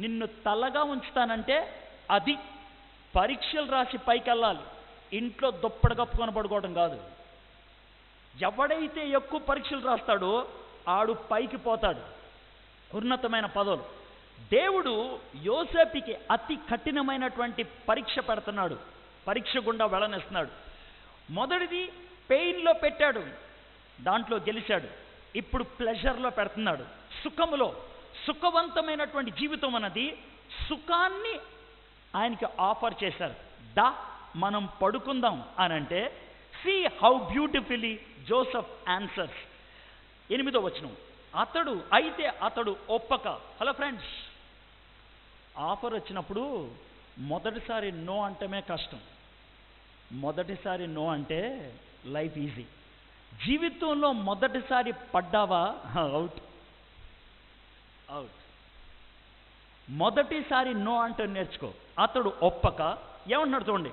నిన్ను తలగా ఉంచుతానంటే అది పరీక్షలు రాసి పైకి వెళ్ళాలి, ఇంట్లో దుప్పటి కప్పుకొని పడుకోవడం కాదు. ఎవడైతే ఎక్కువ పరీక్షలు రాస్తాడో ఆడు పైకి పోతాడు, ఉన్నతమైన పదవులు. దేవుడు యోసేపుకి అతి కఠినమైనటువంటి పరీక్ష పెడుతున్నాడు, పరీక్ష గుండా వెళ్ళనిస్తున్నాడు. మొదటిది పెయిన్లో పెట్టాడు, దాంట్లో గెలిచాడు. ఇప్పుడు ప్లెజర్లో పెడుతున్నాడు, సుఖములో. సుఖవంతమైనటువంటి జీవితం అన్నది సుఖాన్ని ఆయనకి ఆఫర్ చేశారు. మనం పడుకుందాం అని అంటే, see how beautifully Joseph answers. 8వ వచనం, అతడు ఒప్పక. హలో ఫ్రెండ్స్, ఆఫర్ వచ్చినప్పుడు మొదటిసారి నో అంటమే కష్టం. మొదటిసారి నో అంటే లైఫ్ ఈజీ. జీవితంలో మొదటిసారి పడ్డావా, అవుట్. మొదటిసారి నో అంటే నేర్చుకో. అతడు ఒప్పక ఏమన్నాడు చూడండి,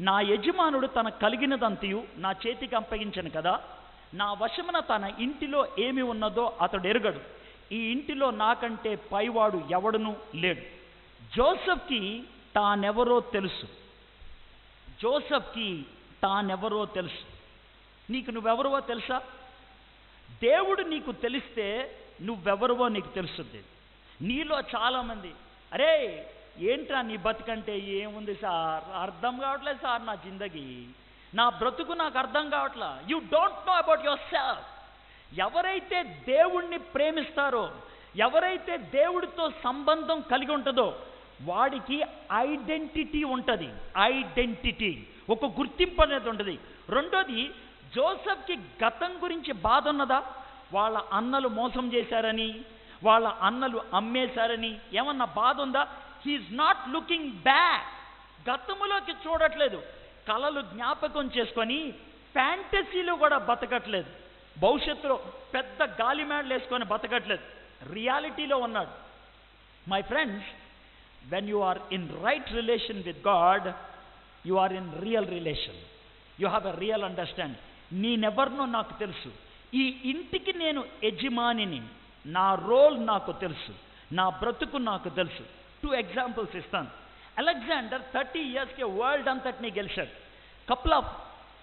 నా యజమానుడు తన కలిగినదంతయు నా చేతికి అప్పగించను కదా, నా వశమున తన ఇంటిలో ఏమి ఉన్నదో అతడు ఎరుగడు, ఈ ఇంటిలో నాకంటే పైవాడు ఎవడునూ లేడు. జోసెఫ్కి తానెవరో తెలుసు. నీకు నువ్వెవరో తెలుసా? దేవుడు నీకు తెలిస్తే నువ్వెవరవో నీకు తెలుస్తుంది. నీలో చాలామంది, అరే ఏంట్రా నీ బతుకంటే ఏముంది సార్, అర్థం కావట్లేదు సార్ నా జిందగీ, నా బ్రతుకు నాకు అర్థం కావట్లా. You don't know about your self. ఎవరైతే దేవుణ్ణి ప్రేమిస్తారో, ఎవరైతే దేవుడితో సంబంధం కలిగి ఉంటుందో వాడికి ఐడెంటిటీ ఉంటుంది. ఒక గుర్తింపు అనేది ఉంటుంది. రెండోది, జోసెఫ్కి గతం గురించి బాధ ఉన్నదా? వాళ్ళ అన్నలు మోసం చేశారని, వాళ్ళ అన్నలు అమ్మేశారని ఏమన్నా బాధ ఉందా? He is not looking back. గతములోకి చూడట్లేదు, కలలు జ్ఞాపకం చేసుకొని ఫ్యాంటసీలో కూడా బతకట్లేదు, భవిష్యత్తులో పెద్ద గాలిమేడలు వేసుకొని బతకట్లేదు, రియాలిటీలో ఉన్నాడు. My friends, when you are in right relation with God, you are in real relation. You have a real understanding. నేనెవరినో నాకు తెలుసు, ఈ ఇంటికి నేను యజమానిని, నా రోల్ నాకు తెలుసు, నా బ్రతుకు నాకు తెలుసు. 2 ఎగ్జాంపుల్స్ ఇస్తాను. అలెగ్జాండర్ 30 yearsకి వరల్డ్ అంతటినీ గెలిచాడు. కపుల్ ఆఫ్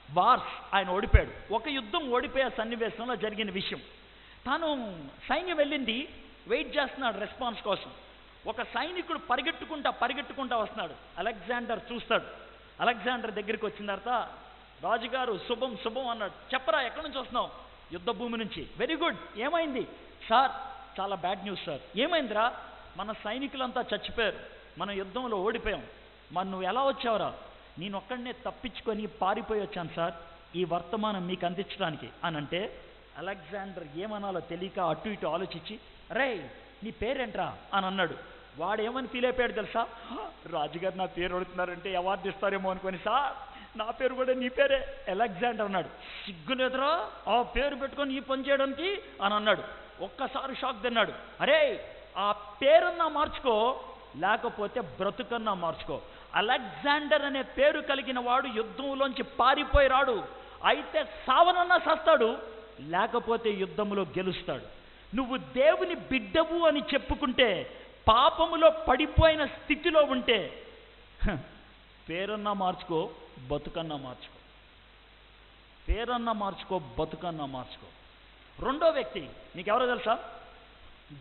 వార్స్ ఆయన ఓడిపోయాడు. ఒక యుద్ధం ఓడిపోయే సన్నివేశంలో జరిగిన విషయం. తాను సైన్యం వెళ్ళింది, వెయిట్ చేస్తున్నాడు రెస్పాన్స్ కోసం. ఒక సైనికుడు పరిగెట్టుకుంటా వస్తున్నాడు. అలెగ్జాండర్ చూస్తాడు. అలెగ్జాండర్ దగ్గరికి వచ్చిన తర్వాత, రాజుగారు శుభం అన్నాడు. చెప్పరా, ఎక్కడి నుంచి వస్తున్నావు? యుద్ధ భూమి నుంచి. వెరీ గుడ్, ఏమైంది? సార్ చాలా బ్యాడ్ న్యూస్ సార్. ఏమైందిరా? మన సైనికులంతా చచ్చిపోయారు, మన యుద్ధంలో ఓడిపోయాం. మరి నువ్వు ఎలా వచ్చావురా? నేను ఒక్కడనే తప్పించుకొని పారిపోయి వచ్చాను సార్, ఈ వర్తమానం మీకు అందించడానికి అని అంటే, అలెగ్జాండర్ ఏమనాలో తెలియక అటు ఇటు ఆలోచించి, రే నీ పేరేంట్రా అని అన్నాడు. వాడు ఏమని ఫీల్ అయిపోయాడు తెలుసా? రాజుగారు నా పేరు అడుగుతున్నారంటే అవార్డు ఇస్తారేమో అనుకొని, సార్ నా పేరు కూడా నీ పేరే అలెగ్జాండర్ అన్నాడు. సిగ్గులేదురా ఆ పేరు పెట్టుకొని ఈ పని చేయడానికి అని అన్నాడు. ఒక్కసారి షాక్ తిన్నాడు. అరే ఆ పేరున్నా మార్చుకో, లేకపోతే బ్రతుకన్నా మార్చుకో. అలెగ్జాండర్ అనే పేరు కలిగిన వాడు యుద్ధంలోంచి పారిపోయి రాడు, అయితే సావనన్నా సస్తాడు, లేకపోతే యుద్ధంలో గెలుస్తాడు. నువ్వు దేవుని బిడ్డవు అని చెప్పుకుంటే, పాపములో పడిపోయిన స్థితిలో ఉంటే, పేరన్నా మార్చుకో, బతుకన్నా మార్చుకో. పేరన్నా మార్చుకో, బతుకన్నా మార్చుకో. రెండో వ్యక్తి నీకెవరో తెలుసా?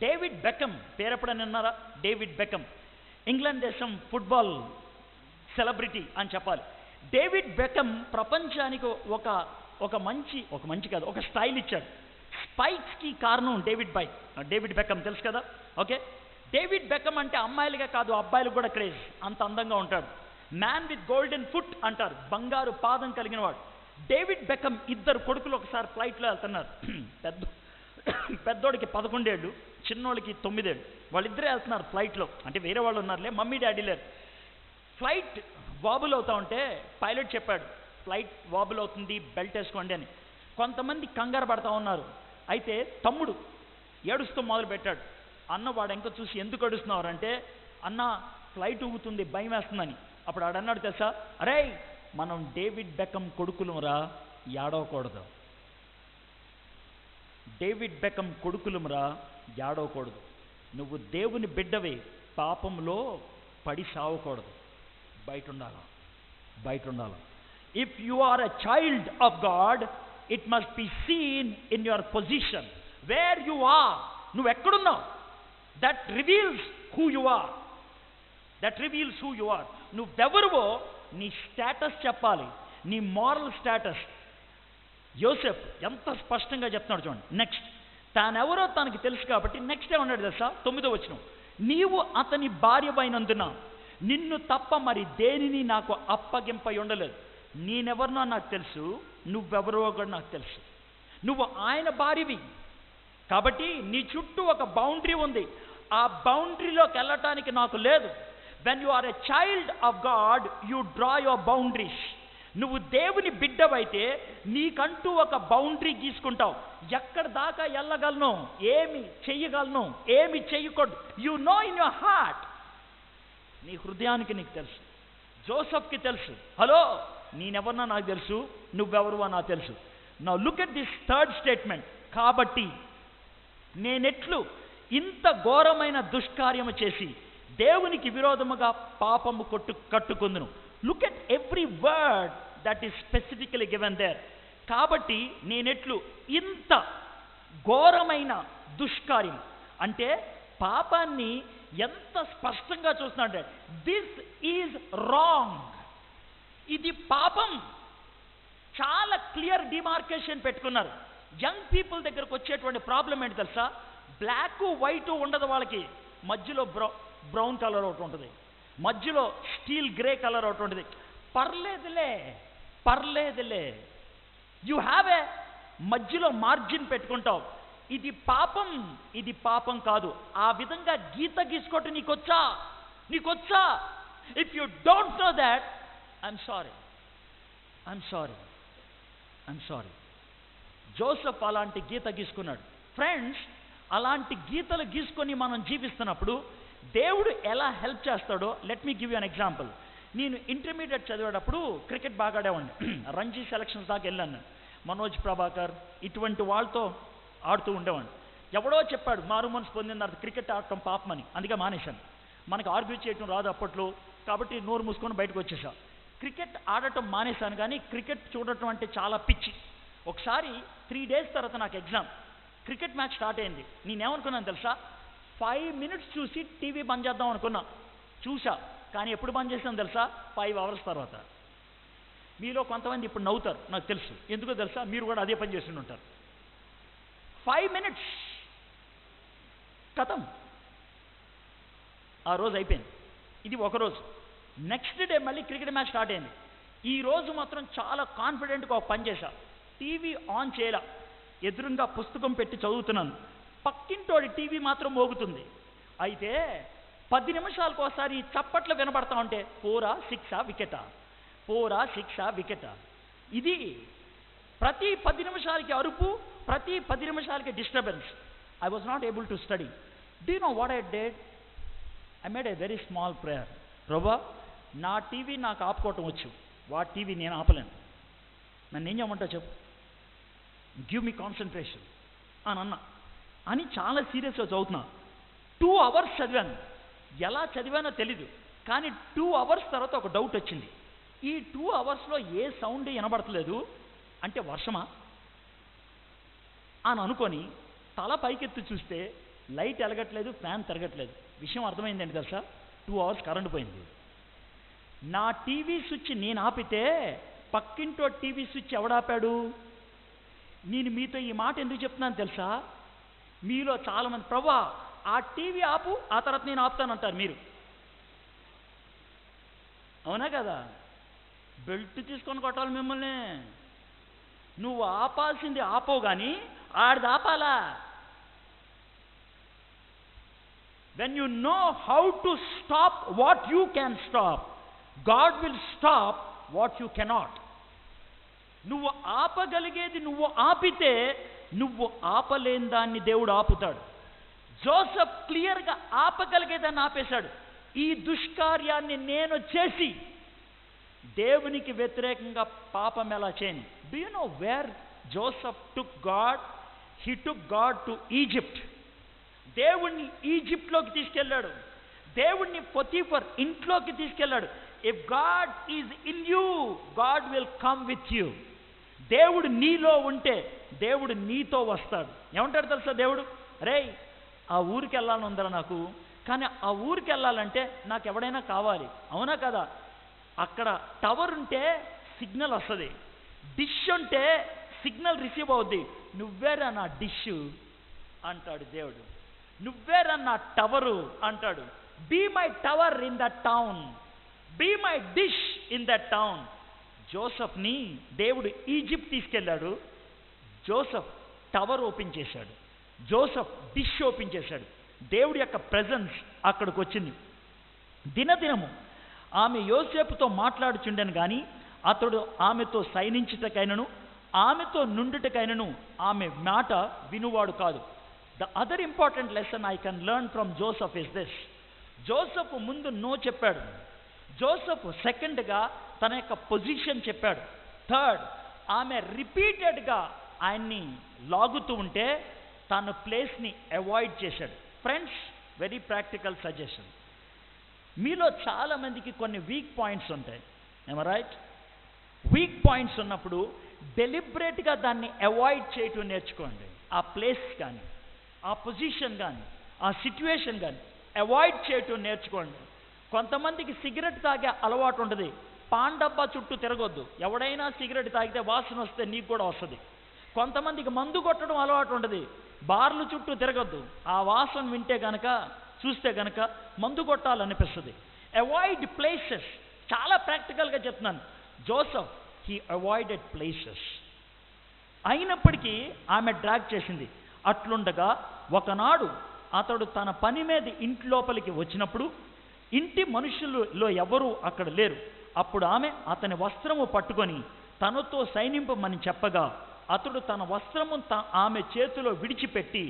David become. పేరు ఎప్పుడైనా విన్నారా? డేవిడ్ బెకమ్ ఇంగ్లాండ్ దేశం ఫుట్బాల్ సెలబ్రిటీ అని చెప్పాలి. డేవిడ్ బెకమ్ ప్రపంచానికి ఒక స్టైల్ ఇచ్చాడు. స్పైక్స్కి కారణం డేవిడ్ బెకమ్ తెలుసు కదా? ఓకే, డేవిడ్ బెకమ్ అంటే అమ్మాయిలుగా కాదు అబ్బాయిలకు కూడా క్రేజ్, అంత అందంగా ఉంటాడు. మ్యాన్ విత్ గోల్డెన్ ఫుట్ అంటారు, బంగారు పాదం కలిగిన వాడు. డేవిడ్ బెకమ్ 2 కొడుకులు ఒకసారి ఫ్లైట్లో వెళ్తున్నారు. పెద్దోడికి 11 ఏళ్ళు, చిన్నోడికి 9 ఏళ్ళు. వాళ్ళిద్దరే వెళ్తున్నారు ఫ్లైట్లో. అంటే వేరే వాళ్ళు ఉన్నారులే, మమ్మీ డాడీ లేరు. ఫ్లైట్ వాబుల్ అవుతా ఉంటే పైలట్ చెప్పాడు, ఫ్లైట్ వాబుల్ అవుతుంది, బెల్ట్ వేసుకోండి అని. కొంతమంది కంగారు పడతా ఉన్నారు. అయితే తమ్ముడు ఏడుస్తూ మొదలుపెట్టాడు. అన్న వాడు ఇంకా చూసి ఎందుకు ఏడుస్తున్నారు అంటే, అన్న ఫ్లైట్ ఊగుతుంది, భయం వేస్తుందని. అప్పుడు ఆడన్నాడు తెలుసా, అరే మనం డేవిడ్ బెకమ్ కొడుకులురా, ఏడవకూడదు. డేవిడ్ బెకమ్ కొడుకులురా, ఏడవకూడదు. నువ్వు దేవుని బిడ్డవే, పాపంలో పడి సావకూడదు, బయట ఉండాలి. If you are a child of God, it must be seen in your position, where you are. నువ్వు ఎక్కడున్నావు, that reveals who you are. నువ్వెవరువో నీ స్టేటస్ చెప్పాలి, నీ మారల్ స్టేటస్. యోసెఫ్ ఎంత స్పష్టంగా చెప్తున్నాడు చూడండి. నెక్స్ట్, తానెవరో తనకి తెలుసు కాబట్టి నెక్స్ట్ ఏమన్నాడు తెలుసా, 9వ వచనం, నీవు అతని భార్యవైనందున నిన్ను తప్ప మరి దేనిని నాకు అప్పగింపై ఉండలేదు. నేనెవరినో నాకు తెలుసు, నువ్వెవరో కూడా నాకు తెలుసు. నువ్వు ఆయన భార్యవి కాబట్టి నీ చుట్టూ ఒక బౌండరీ ఉంది, ఆ బౌండరీలోకి వెళ్ళటానికి నాకు లేదు. When you are a child of God, you draw your boundaries. నువ్వు దేవుని బిడ్డవైతే నీకంటూ ఒక బౌండరీ గీసుకుంటావు. ఎక్కడ దాకా వెళ్ళగలను, ఏమి చెయ్యగలను, ఏమి చెయ్యకూడదు. You know in your heart. నీ హృదయానికి నీకు తెలుసు. జోసెఫ్కి తెలుసు, హలో నేనెవరన్నా నాకు తెలుసు, నువ్వెవరువా నాకు తెలుసు. Now look at this third statement. కాబట్టి నేనెట్లు ఇంత ఘోరమైన దుష్కార్యము చేసి దేవునికి విరోధముగా పాపము కట్టుకుందును. Look at every word that is specifically given there. కాబట్టి నేనెట్లు ఇంత ఘోరమైన దుష్కార్యం అంటే పాపాన్ని ఎంత స్పష్టంగా చూస్తున్నాడంటే, దిస్ ఈజ్ రాంగ్, ఇది పాపం. చాలా క్లియర్ డిమార్కేషన్ పెట్టుకున్నారు. యంగ్ పీపుల్ దగ్గరకు వచ్చేటువంటి ప్రాబ్లం ఏంటి తెలుసా, బ్లాక్ వైట్ ఉండదు వాళ్ళకి, మధ్యలో బ్రౌన్ కలర్ ఒకటి ఉంటుంది, మధ్యలో స్టీల్ గ్రే కలర్ ఒకటి ఉంటుంది. పర్లేదులే యు హ్యావ్ ఏ మధ్యలో మార్జిన్ పెట్టుకుంటావు. ఇది పాపం కాదు. ఆ విధంగా గీత గీసుకోవటం నీకొచ్చా? If you don't know that, I'm sorry. Joseph అలాంటి గీత గీసుకున్నాడు. ఫ్రెండ్స్, అలాంటి గీతలు గీసుకొని మనం జీవిస్తున్నప్పుడు దేవుడు ఎలా హెల్ప్ చేస్తాడో let me give you an example. నేను ఇంటర్మీడియట్ చదివేటప్పుడు క్రికెట్ బాగా ఆడేవాడిని. రంజీ సెలక్షన్స్ దాకా వెళ్ళాను. మనోజ్ ప్రభాకర్ ఇటువంటి వాళ్ళతో ఆడుతూ ఉండేవాడిని. ఎవడో చెప్పాడు మారు మనసు పొందిన తర్వాత క్రికెట్ ఆడటం పాపమని, అందుకే మానేశాను. మనకు ఆర్గ్యూ చేయటం రాదు అప్పట్లో, కాబట్టి నోరు మూసుకొని బయటకు వచ్చేసా. క్రికెట్ ఆడటం మానేశాను, కానీ క్రికెట్ చూడటం అంటే చాలా పిచ్చి. ఒకసారి 3 days తర్వాత నాకు ఎగ్జామ్, క్రికెట్ మ్యాచ్ స్టార్ట్ అయింది. నేనేమనుకున్నాను తెలుసా, 5 minutes చూసి టీవీ బంద్ చేద్దాం అనుకున్నా. చూసా, కానీ ఎప్పుడు బంద్ చేసాను తెలుసా, 5 hours తర్వాత. మీలో కొంతమంది ఇప్పుడు నవ్వుతారు, నాకు తెలుసు. ఎందుకో తెలుసా, మీరు కూడా అదే పని చేస్తూ ఉంటారు. 5 minutes కథం, ఆ రోజు అయిపోయింది. ఇది ఒకరోజు. నెక్స్ట్ డే మళ్ళీ క్రికెట్ మ్యాచ్ స్టార్ట్ అయింది. ఈ రోజు మాత్రం చాలా కాన్ఫిడెంట్గా ఒక పని చేశా. టీవీ ఆన్ చేయలా, ఎదురుగా పుస్తకం పెట్టి చదువుతున్నాను. పక్కింటోడి టీవీ మాత్రం మోగుతుంది. అయితే 10 నిమిషాలకు ఒకసారి చప్పట్లు వినబడతా ఉంటే 4 6 వికెటా. ఇది ప్రతి 10 నిమిషాలకి అరుపు, ప్రతి 10 నిమిషాలకి disturbance. I was not able to study. Do you know what I did? I made a very small prayer. ప్రభా, నా టీవీ నాకు ఆపుకోవటం వచ్చు, వాటి టీవీ నేను ఆపలేను. నన్ను ఏం చేయమంటావు చెప్పు, గివ్ మీ కాన్సన్ట్రేషన్ అని అన్నా. అని చాలా సీరియస్గా చదువుతున్నా. 2 hours చదివాను. ఎలా చదివానో తెలీదు, కానీ 2 hours తర్వాత ఒక డౌట్ వచ్చింది. ఈ 2 hoursలో ఏ సౌండ్ వినబడతలేదు, అంటే వర్షమా అని అనుకొని తల పైకెత్తి చూస్తే లైట్ ఎలగట్లేదు, ఫ్యాన్ తిరగట్లేదు. విషయం అర్థమైందండి తెలుసా, 2 hours కరెంట్ పోయింది. నా టీవీ స్విచ్ నేను ఆపితే పక్కింటో టీవీ స్విచ్ ఎవడాపాడు? నేను మీతో ఈ మాట ఎందుకు చెప్తున్నాను తెలుసా, మీలో చాలామంది ప్రభా ఆ టీవీ ఆపు, ఆ తర్వాత నేను ఆపుతానంటారు మీరు. అవునా కదా? బెల్ట్ తీసుకొని కొట్టాలి మిమ్మల్ని. నువ్వు ఆపాల్సింది ఆపవు, కానీ ఆడిది ఆపాలా. When you know how to stop what you can stop, God will stop what you cannot. నువ్వు ఆపగలిగేది నువ్వు ఆపితే నువ్వు ఆపలేని దాన్ని దేవుడు ఆపుతాడు. జోసెఫ్ క్లియర్గా ఆపగలిగేదాన్ని ఆపేశాడు. ఈ దుష్కార్యాన్ని నేను చేసి దేవునికి వ్యతిరేకంగా పాపం ఎలా చేయను. Do you know where Joseph took God? He took God to Egypt. దేవుణ్ణి ఈజిప్ట్లోకి తీసుకెళ్ళాడు. దేవుణ్ణి పొతీఫర్ ఇంట్లోకి తీసుకెళ్ళాడు. If God is in you, God will come with you. దేవుడు నీలో ఉంటే దేవుడు నీతో వస్తాడు. ఏమంటాడు తెలుసా దేవుడు? రేయ్, ఆ ఊరికి వెళ్ళాలని ఉందరా నాకు, కానీ ఆ ఊరికి వెళ్ళాలంటే నాకు ఎవడైనా కావాలి. అవునా కదా? అక్కడ టవర్ ఉంటే సిగ్నల్ వస్తుంది, డిష్ ఉంటే సిగ్నల్ రిసీవ్ అవుద్ది. నువ్వేరా నా డిష్ అంటాడు దేవుడు. నువ్వేరా నా టవరు అంటాడు. Be my tower in that town, be my dish in that town. జోసెఫ్ని దేవుడు ఈజిప్ట్ తీసుకెళ్ళాడు. జోసెఫ్ టవర్ ఓపెన్ చేశాడు. జోసెఫ్ డిష్ ఓపెన్ చేశాడు. దేవుడి యొక్క ప్రెజెన్స్ అక్కడికి వచ్చింది. దినదినము ఆమె యోసేపుతో మాట్లాడుచుండెను కానీ అతడు ఆమెతో శయనించుటకైనను ఆమెతో నుండుటకైనను ఆమె మాట వినువాడు కాదు. The other important lesson I can learn from Joseph is this. Joseph ముందు నో చెప్పాడు. జోసెఫ్ సెకండ్గా తన యొక్క పొజిషన్ చెప్పాడు. థర్డ్, ఆమె రిపీటెడ్గా ఆయన్ని లాగుతూ ఉంటే తన ప్లేస్ని అవాయిడ్ చేశాడు. Friends, very practical suggestion. మీలో చాలామందికి కొన్ని వీక్ పాయింట్స్ ఉంటాయి. ఏమ రైట్? వీక్ పాయింట్స్ ఉన్నప్పుడు డెలిబరేట్గా దాన్ని అవాయిడ్ చేయటం నేర్చుకోండి. ఆ ప్లేస్ కానీ, ఆ పొజిషన్ కానీ, ఆ సిచ్యువేషన్ కానీ అవాయిడ్ చేయటం నేర్చుకోండి. కొంతమందికి సిగరెట్ తాగే అలవాటు ఉంటుంది. పాన్ డబ్బా చుట్టూ తిరగొద్దు. ఎవడైనా సిగరెట్ తాగితే వాసన వస్తే నీకు కూడా వస్తుంది. కొంతమందికి మందు కొట్టడం అలవాటు ఉంటుంది. బార్లు చుట్టూ తిరగొద్దు. ఆ వాసన వింటే గనక, చూస్తే గనక మందు కొట్టాలనిపిస్తుంది. Avoid places. చాలా ప్రాక్టికల్గా చెప్తున్నాను. Joseph he avoided places. అయినప్పటికీ ఆమె డ్రాగ్ చేసింది. అట్లుండగా ఒకనాడు అతడు తన పని మీద ఇంటి లోపలికి వచ్చినప్పుడు ఇంటి మనుషులలో ఎవరూ అక్కడ లేరు. అప్పుడు ఆమె అతని వస్త్రము పట్టుకొని తనతో సైనింపమని చెప్పగా అతడు తన వస్త్రము ఆమె చేతిలో విడిచిపెట్టి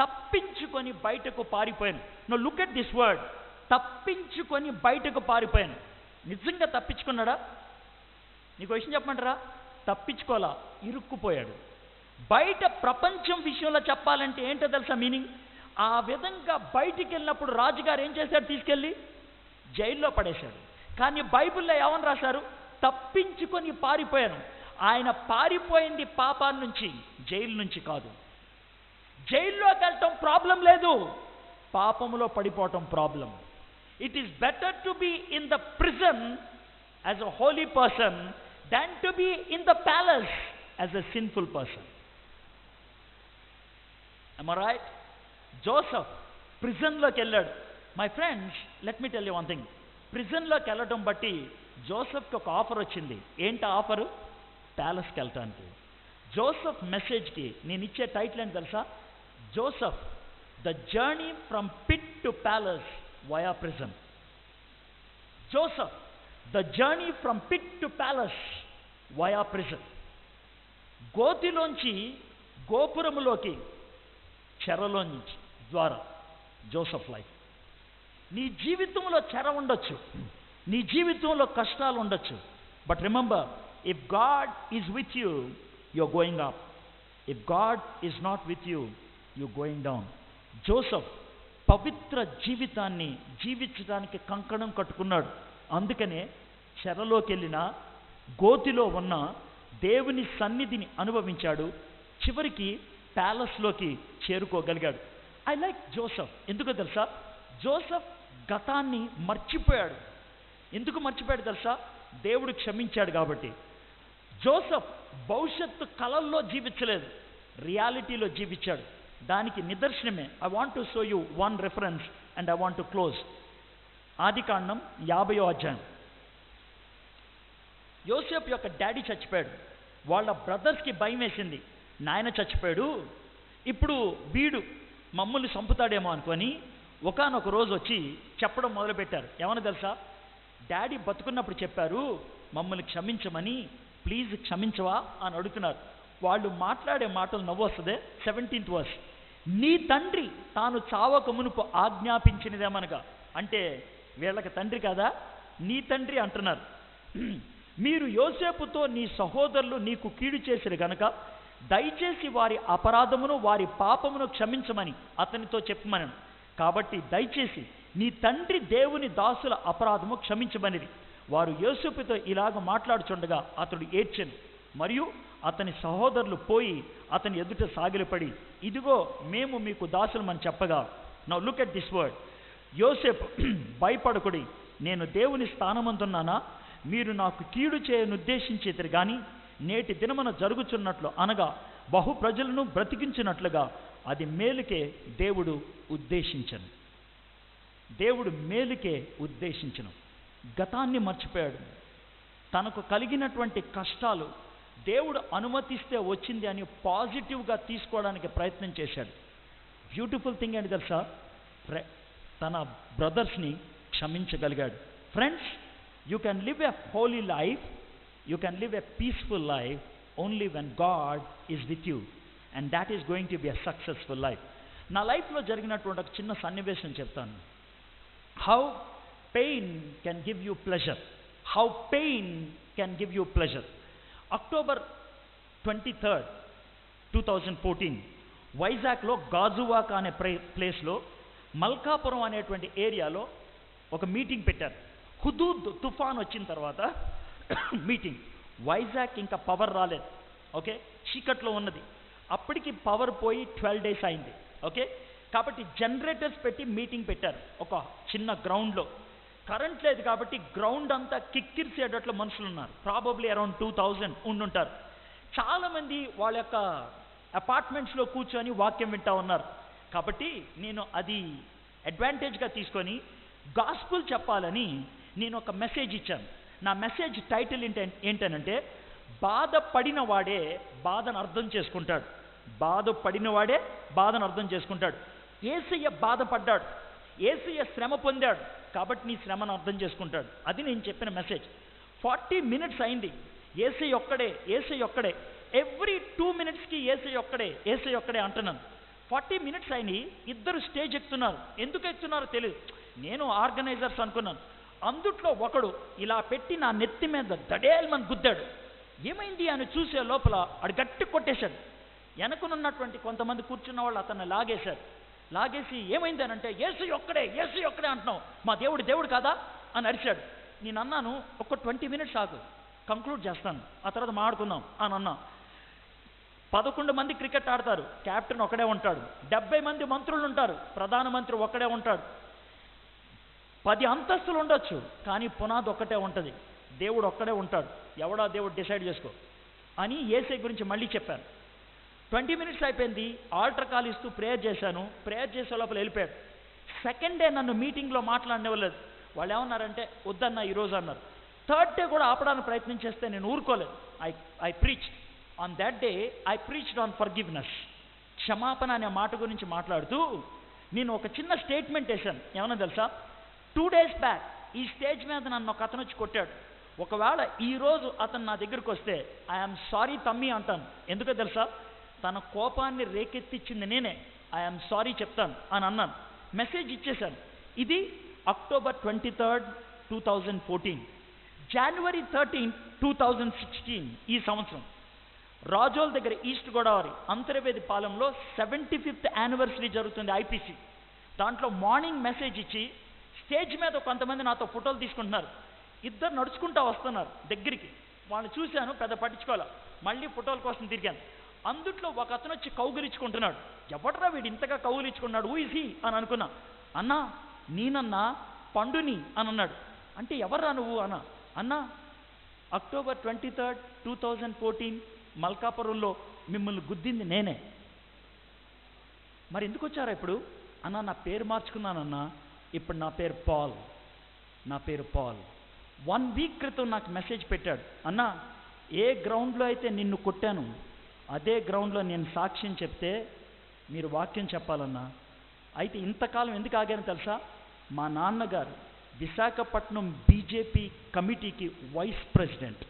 తప్పించుకొని బయటకు పారిపోయాను. Now look at this word, తప్పించుకొని బయటకు పారిపోయాను. నిజంగా తప్పించుకున్నాడా? నీకు విషయం చెప్పమంటారా? తప్పించుకోలా, ఇరుక్కుపోయాడు. బయట ప్రపంచం విషయంలో చెప్పాలంటే ఏంటో తెలుసా మీనింగ్? ఆ విధంగా బయటికి వెళ్ళినప్పుడు రాజుగారు ఏం చేశాడు? తీసుకెళ్ళి జైల్లో పడేశాడు. కానీ బైబిల్లో ఏమని రాశారు? తప్పించుకొని పారిపోయాను. ఆయన పారిపోయింది పాపాల నుంచి, జైలు నుంచి కాదు. జైల్లోకి వెళ్ళటం ప్రాబ్లం లేదు, పాపములో పడిపోవటం problem. It is better to be in the prison as a holy person than to be in the palace as a sinful person. Am I right? Joseph ప్రిజన్లోకి వెళ్ళాడు. My friends, let me tell you one thing. ప్రిజన్లోకి వెళ్ళటం బట్టి జోసెఫ్కి ఒక ఆఫర్ వచ్చింది. ఏంటి ఆఫరు? ప్యాలెస్కి వెళ్ళటానికి. జోసెఫ్ మెసేజ్కి నేను ఇచ్చే టైటిల్ ఏంటి తెలుసా? Joseph the journey from pit to palace via prison. Joseph the journey from pit to palace via prison. గోతిలోంచి గోపురములోకి, చెరలో నుంచి ద్వారా జోసెఫ్ లైఫ్. నీ జీవితంలో చెర ఉండొచ్చు, నీ జీవితంలో కష్టాలు ఉండొచ్చు. But remember, if God is with you, you're going up. If God is not with you, you're going down. Joseph పవిత్ర జీవితాన్ని జీవించడానికి కంకణం కట్టుకున్నాడు. అందుకనే చెరలోకి వెళ్ళిన, గోతిలో ఉన్న దేవుని సన్నిధిని అనుభవించాడు. చివరికి ప్యాలెస్లోకి చేరుకోగలిగాడు. I like Joseph. ఎందుకో తెలుసా? జోసెఫ్ గతాన్ని మర్చిపోయాడు. ఎందుకు మర్చిపోయాడు తెలుసా? దేవుడు క్షమించాడు కాబట్టి. జోసెఫ్ భవిష్యత్తు కలల్లో జీవించలేదు, రియాలిటీలో జీవించాడు. దానికి నిదర్శనమే I want to show you one reference and I want to close. ఆదికాండం 50వ అధ్యాయం. యోసేపు యొక్క డాడీ చచ్చిపోయాడు. వాళ్ళ బ్రదర్స్కి భయం వేసింది, నాయన చచ్చిపోయాడు, ఇప్పుడు వీడు మమ్మల్ని చంపుతాడేమో అనుకొని ఒకానొక రోజు వచ్చి చెప్పడం మొదలుపెట్టారు. ఏమన్నా తెలుసా? డాడీ బతుకున్నప్పుడు చెప్పారు మమ్మల్ని క్షమించమని, ప్లీజ్ క్షమించవా అని అడుగుతున్నారు. వాళ్ళు మాట్లాడే మాటలు నవ్వు వస్తుంది. 17th verse, నీ తండ్రి తాను చావక మునుపు ఆజ్ఞాపించినదేమనగా, అంటే వీళ్ళకి తండ్రి కదా, నీ తండ్రి అంటున్నారు. మీరు యోసేపుతో నీ సహోదరులు నీకు కీడు చేసిరు గనక దయచేసి వారి అపరాధమును వారి పాపమును క్షమించమని అతనితో చెప్పమనను. కాబట్టి దయచేసి నీ తండ్రి దేవుని దాసుల అపరాధము క్షమించమనిది. వారు యోసేపుతో ఇలాగ మాట్లాడుచుండగా అతడు ఏడ్చెను. మరియు అతని సహోదరులు పోయి అతని ఎదుట సాగిలపడి, ఇదిగో మేము మీకు దాసులమని చెప్పగా, now look at this word, యోసేపు భయపడకుడి, నేను దేవుని స్థానమందున్నానా? మీరు నాకు కీడు చేయనుద్దేశించేది కానీ నేటి దినమున జరుగుచున్నట్లు అనగా బహు ప్రజలను బ్రతికించినట్లుగా అది మేలుకే దేవుడు ఉద్దేశించను. దేవుడు మేలుకే ఉద్దేశించను. గతాన్ని మర్చిపోయాడు. తనకు కలిగినటువంటి కష్టాలు దేవుడు అనుమతిస్తే వచ్చింది అని పాజిటివ్గా తీసుకోవడానికి ప్రయత్నం చేశాడు. బ్యూటిఫుల్ థింగ్ ఏంటి తెలుసా? తన బ్రదర్స్ని క్షమించగలిగాడు. Friends, you can live a holy life, you can live a peaceful life only when God is with you, and that is going to be a successful life. నా లైఫ్లో జరిగినటువంటి ఒక చిన్న సన్నివేశం చెప్తాను. How pain can give you pleasure, how pain can give you pleasure. October 23rd, 2014 వైజాగ్లో గాజువాక అనే ప్లేస్లో మల్కాపురం అనేటువంటి ఏరియాలో ఒక మీటింగ్ పెట్టారు. హుదూద్ తుఫాన్ వచ్చిన తర్వాత మీటింగ్. వైజాగ్ ఇంకా పవర్ రాలేదు. ఓకే, చీకట్లో ఉన్నది. అప్పటికి పవర్ పోయి 12 days అయింది. ఓకే, కాబట్టి జనరేటర్స్ పెట్టి మీటింగ్ పెట్టారు ఒక చిన్న గ్రౌండ్లో. కరెంట్ లేదు కాబట్టి గ్రౌండ్ అంతా కిక్కిరిసేటట్లు మనుషులు ఉన్నారు. ప్రాబబ్లీ అరౌండ్ 2000 ఉండుంటారు. చాలామంది వాళ్ళ యొక్క అపార్ట్మెంట్స్లో కూర్చొని వాక్యం వింటూ ఉన్నారు. కాబట్టి నేను అది అడ్వాంటేజ్గా తీసుకొని గాస్పుల్ చెప్పాలని నేను ఒక మెసేజ్ ఇచ్చాను. నా మెసేజ్ టైటిల్ ఏంటనంటే, బాధపడిన వాడే బాధను అర్థం చేసుకుంటాడు, బాధపడిన వాడే బాధను అర్థం చేసుకుంటాడు. యేసయ్య బాధపడ్డాడు, యేసయ్య శ్రమ పొందాడు, కాబట్టి నీ శ్రమను అర్థం చేసుకుంటాడు. అది నేను చెప్పిన మెసేజ్. 40 minutes అయింది. యేసయ్య ఒక్కడే, యేసయ్య ఒక్కడే. ఎవ్రీ 2 minutesకి యేసయ్య ఒక్కడే, యేసయ్య ఒక్కడే అంటున్నాను. 40 minutes అయినాయి. ఇద్దరు స్టేజ్ ఎక్కుతున్నారు. ఎందుకు ఎక్కుతున్నారో తెలియదు. నేను ఆర్గనైజర్స్ అనుకున్నాను. అందుట్లో ఒకడు ఇలా పెట్టి నా నెత్తి మీద దడేల్మని గుద్దాడు. ఏమైంది అని చూసే లోపల అడు గట్టి కొట్టేశాడు. వెనకనున్నటువంటి కొంతమంది కూర్చున్న వాళ్ళు అతన్ని లాగేశారు. లాగేసి ఏమైంది అని అంటే, యేసయ్య ఒక్కడే, యేసయ్య ఒక్కడే అంటున్నావు, మా దేవుడు కాదా అని అరిచాడు. నేను అన్నాను, ఒక 20 minutes ఆగు, కంక్లూడ్ చేస్తాను, ఆ తర్వాత మాట్లాడుకుందాం అని అన్నా. 11 మంది క్రికెట్ ఆడతారు, కెప్టెన్ ఒకడే ఉంటాడు. 70 మంది మంత్రులు ఉంటారు, ప్రధానమంత్రి ఒకడే ఉంటాడు. 10 అంతస్తులు ఉండొచ్చు, కానీ పునాది ఒక్కటే ఉంటుంది. దేవుడు ఒక్కడే ఉంటాడు. ఎవడా దేవుడు డిసైడ్ చేసుకో అని యేసయ్య గురించి మళ్ళీ చెప్పాను. 20 minutes అయిపోయింది. ఆల్టర్ కాల్ ఇస్తూ ప్రేయర్ చేశాను. ప్రేయర్ చేసే లోపల వెళ్ళిపోయాడు. సెకండ్ డే నన్ను మీటింగ్లో మాట్లాడనివ్వలేదు. వాళ్ళు ఏమన్నారంటే, వద్దన్న ఈరోజు అన్నారు. థర్డ్ డే కూడా ఆపడానికి ప్రయత్నం చేస్తే నేను ఊరుకోలేదు. I preach on that day. I preached on forgiveness, క్షమాపణ అనే మాట గురించి మాట్లాడుతూ నేను ఒక చిన్న స్టేట్మెంట్ వేశాను. ఏమన్నా తెలుసా? 2 days బ్యాక్ ఈ స్టేజ్ మీద నన్ను ఒక అతను వచ్చి కొట్టాడు. ఒకవేళ ఈరోజు అతను నా దగ్గరికి వస్తే ఐఎమ్ సారీ తమ్మి అంటాను. ఎందుకో తెలుసా? తన కోపాన్ని రేకెత్తిచ్చింది నేనే. ఐఎమ్ సారీ చెప్తాను అని అన్నాను. మెసేజ్ ఇచ్చేశాను. ఇది October 23rd, 2014. January 13th, 2016 ఈ సంవత్సరం రాజోల్ దగ్గర ఈస్ట్ గోదావరి అంతర్వేది పాలెంలో 75th anniversary జరుగుతుంది ఐపీసీ. దాంట్లో మార్నింగ్ మెసేజ్ ఇచ్చి స్టేజ్ మీద కొంతమంది నాతో ఫోటోలు తీసుకుంటున్నారు. ఇద్దరు నడుచుకుంటూ వస్తున్నారు దగ్గరికి. వాళ్ళని చూశాను, పెద్ద పట్టించుకోవాలి. మళ్ళీ ఫోటోల కోసం తిరిగాను. అందుట్లో ఒక అతను వచ్చి కౌగిలించుకుంటున్నాడు. ఎవడరా వీడు ఇంతగా కౌగిలించుకున్నాడు, హూ ఇస్ హీ అని అనుకున్నా. అన్నా నేనన్నా పండుని అని అన్నాడు. అంటే ఎవర్రా నువ్వు అన్నా October 23rd, 2014 మల్కాపురంలో మిమ్మల్ని గుద్దింది నేనే. మరి ఎందుకు వచ్చారా ఇప్పుడు? అన్నా నా పేరు మార్చుకున్నానన్నా, ఇప్పుడు నా పేరు పాల్. 1 week క్రితం నాకు మెసేజ్ పెట్టాడు. అన్నా ఏ గ్రౌండ్లో అయితే నిన్ను కొట్టాను అదే గ్రౌండ్లో నేను సాక్ష్యం చెప్తే మీరు వాక్యం చెప్పాలన్నా. అయితే ఇంతకాలం ఎందుకు ఆగాను తెలుసా? మా నాన్నగారు విశాఖపట్నం బీజేపీ కమిటీకి వైస్ ప్రెసిడెంట్.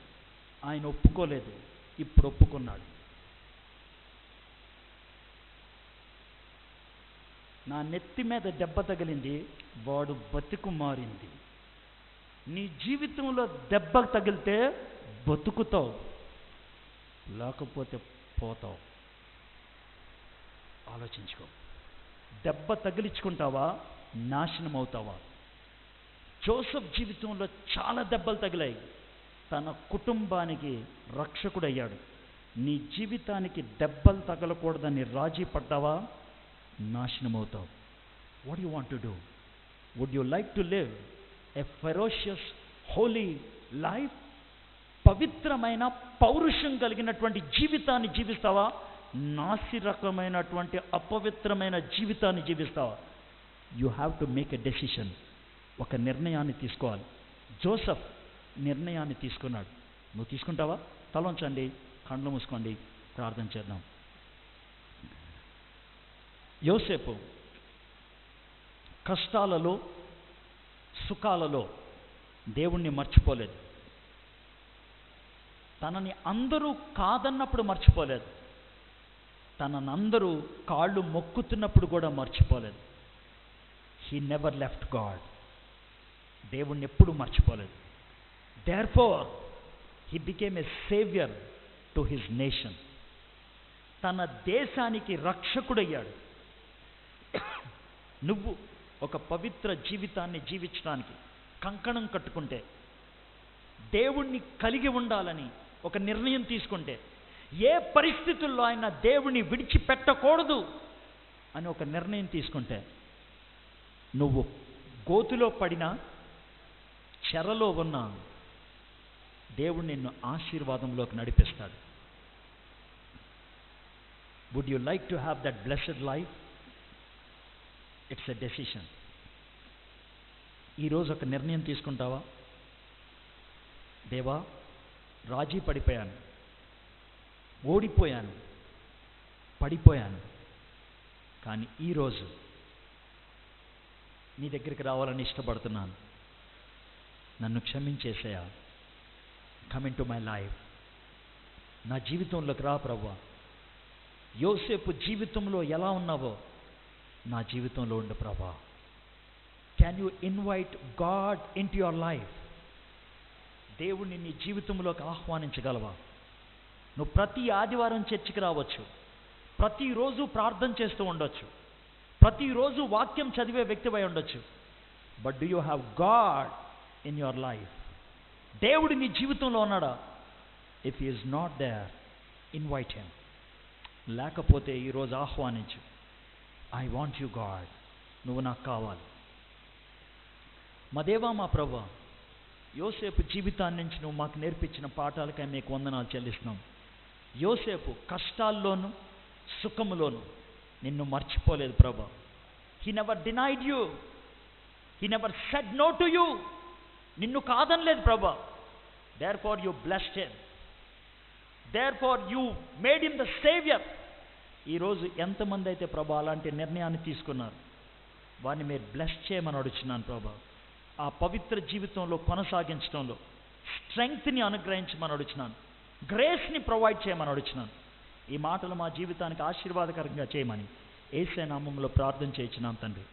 ఆయన ఒప్పుకోలేదు, ఇప్పుడు ఒప్పుకున్నాడు. నా నెత్తి మీద దెబ్బ తగిలింది, వాడు బతుకు మారింది. నీ జీవితంలో దెబ్బ తగిలితే బతుకుతావు, లేకపోతే పోతావు. ఆలోచించుకో. దెబ్బ తగిలించుకుంటావా, నాశనం అవుతావా? జోసెఫ్ జీవితంలో చాలా దెబ్బలు తగిలాయి, తన కుటుంబానికి రక్షకుడయ్యాడు. నీ జీవితానికి దెబ్బలు తగలకూడదని రాజీ పడ్డావా, నాశనం అవుతావు. What you want to do? Would you like to live a ferocious holy life? పవిత్రమైన పౌరుషం కలిగినటువంటి జీవితాన్ని జీవిస్తావా, నాసిరకమైనటువంటి అపవిత్రమైన జీవితాన్ని జీవిస్తావా? You have to make a decision. ఒక నిర్ణయాన్ని తీసుకోవాలి. జోసెఫ్ నిర్ణయాన్ని తీసుకున్నాడు. నువ్వు తీసుకుంటావా? తలంచండి, కళ్ళు మూసుకోండి, ప్రార్థన చేద్దాం. యోసేపు కష్టాలలో సుఖాలలో దేవుణ్ణి మర్చిపోలేదు. తనని అందరూ కాదన్నప్పుడు మర్చిపోలేదు. తననందరూ కాళ్ళు మొక్కుతున్నప్పుడు కూడా మర్చిపోలేదు. He never left God. దేవుణ్ణి ఎప్పుడూ మర్చిపోలేదు. Therefore he became a saviour to his nation. తన దేశానికి రక్షకుడయ్యాడు. నువ్వు ఒక పవిత్ర జీవితాన్ని జీవించడానికి కంకణం కట్టుకుంటే, దేవుణ్ణి కలిగి ఉండాలని ఒక నిర్ణయం తీసుకుంటే, ఏ పరిస్థితుల్లో ఆయన దేవుణ్ణి విడిచిపెట్టకూడదు అని ఒక నిర్ణయం తీసుకుంటే, నువ్వు గోతులో పడినా చెరలో ఉన్నా దేవుడు నిన్ను ఆశీర్వాదంలోకి నడిపిస్తాడు. Would you like to have that blessed life? It's a decision. ఈరోజు ఒక నిర్ణయం తీసుకుంటావా? దేవా, రాజీ పడిపోయాను, ఓడిపోయాను, పడిపోయాను, కానీ ఈరోజు నీ దగ్గరికి రావాలని ఇష్టపడుతున్నాను. నన్ను క్షమించేసేయా. Come into my life. నా జీవితంలోకి రా ప్రభువా. యోసేపు జీవితంలో ఎలా ఉన్నావో నా జీవితంలో ఉండు ప్రభువా. Can you invite God in to your life? దేవుణ్ణి నీ జీవితంలోకి ఆహ్వానించగలవా? నువ్వు ప్రతి ఆదివారం చర్చికి రావచ్చు, ప్రతిరోజు ప్రార్థన చేస్తూ ఉండొచ్చు, ప్రతిరోజు వాక్యం చదివే వ్యక్తివై ఉండొచ్చు. But do you have God in your life? దేవుడు నీ జీవితంలో ఉన్నాడా? If he is not there, invite him. లేకపోతే ఈరోజు ఆహ్వానించు. I want you God. నువ్వు నాకు కావాలి. మా దేవా, మా ప్రభువా, యోసేపు జీవితాన్ని నుంచి నువ్వు మాకు నేర్పించిన పాఠాలకై మీకు వందనాలు చెల్లిస్తున్నాం. యోసేపు కష్టాల్లోనూ సుఖములోనూ నిన్ను మర్చిపోలేదు ప్రభా. He never denied you. He never said no to you. నిన్ను కాదనలేదు ప్రభా. Therefore you blessed him. Therefore you made him the saviour. ఈరోజు ఎంతమంది అయితే ప్రభా అలాంటి నిర్ణయాన్ని తీసుకున్నారు, వారిని మీరు బ్లెస్ చేయమని అడుగుతున్నాను ప్రభా. ఆ పవిత్ర జీవితంలో కొనసాగించడంలో స్ట్రెంగ్త్ని అనుగ్రహించమని అడుగుతున్నాను. గ్రేస్ని ప్రొవైడ్ చేయమని అడుగుతున్నాను. ఈ మాటలు మా జీవితానికి ఆశీర్వాదకరంగా చేయమని యేసు నామములో ప్రార్థన చేయించున్నాం తండ్రి.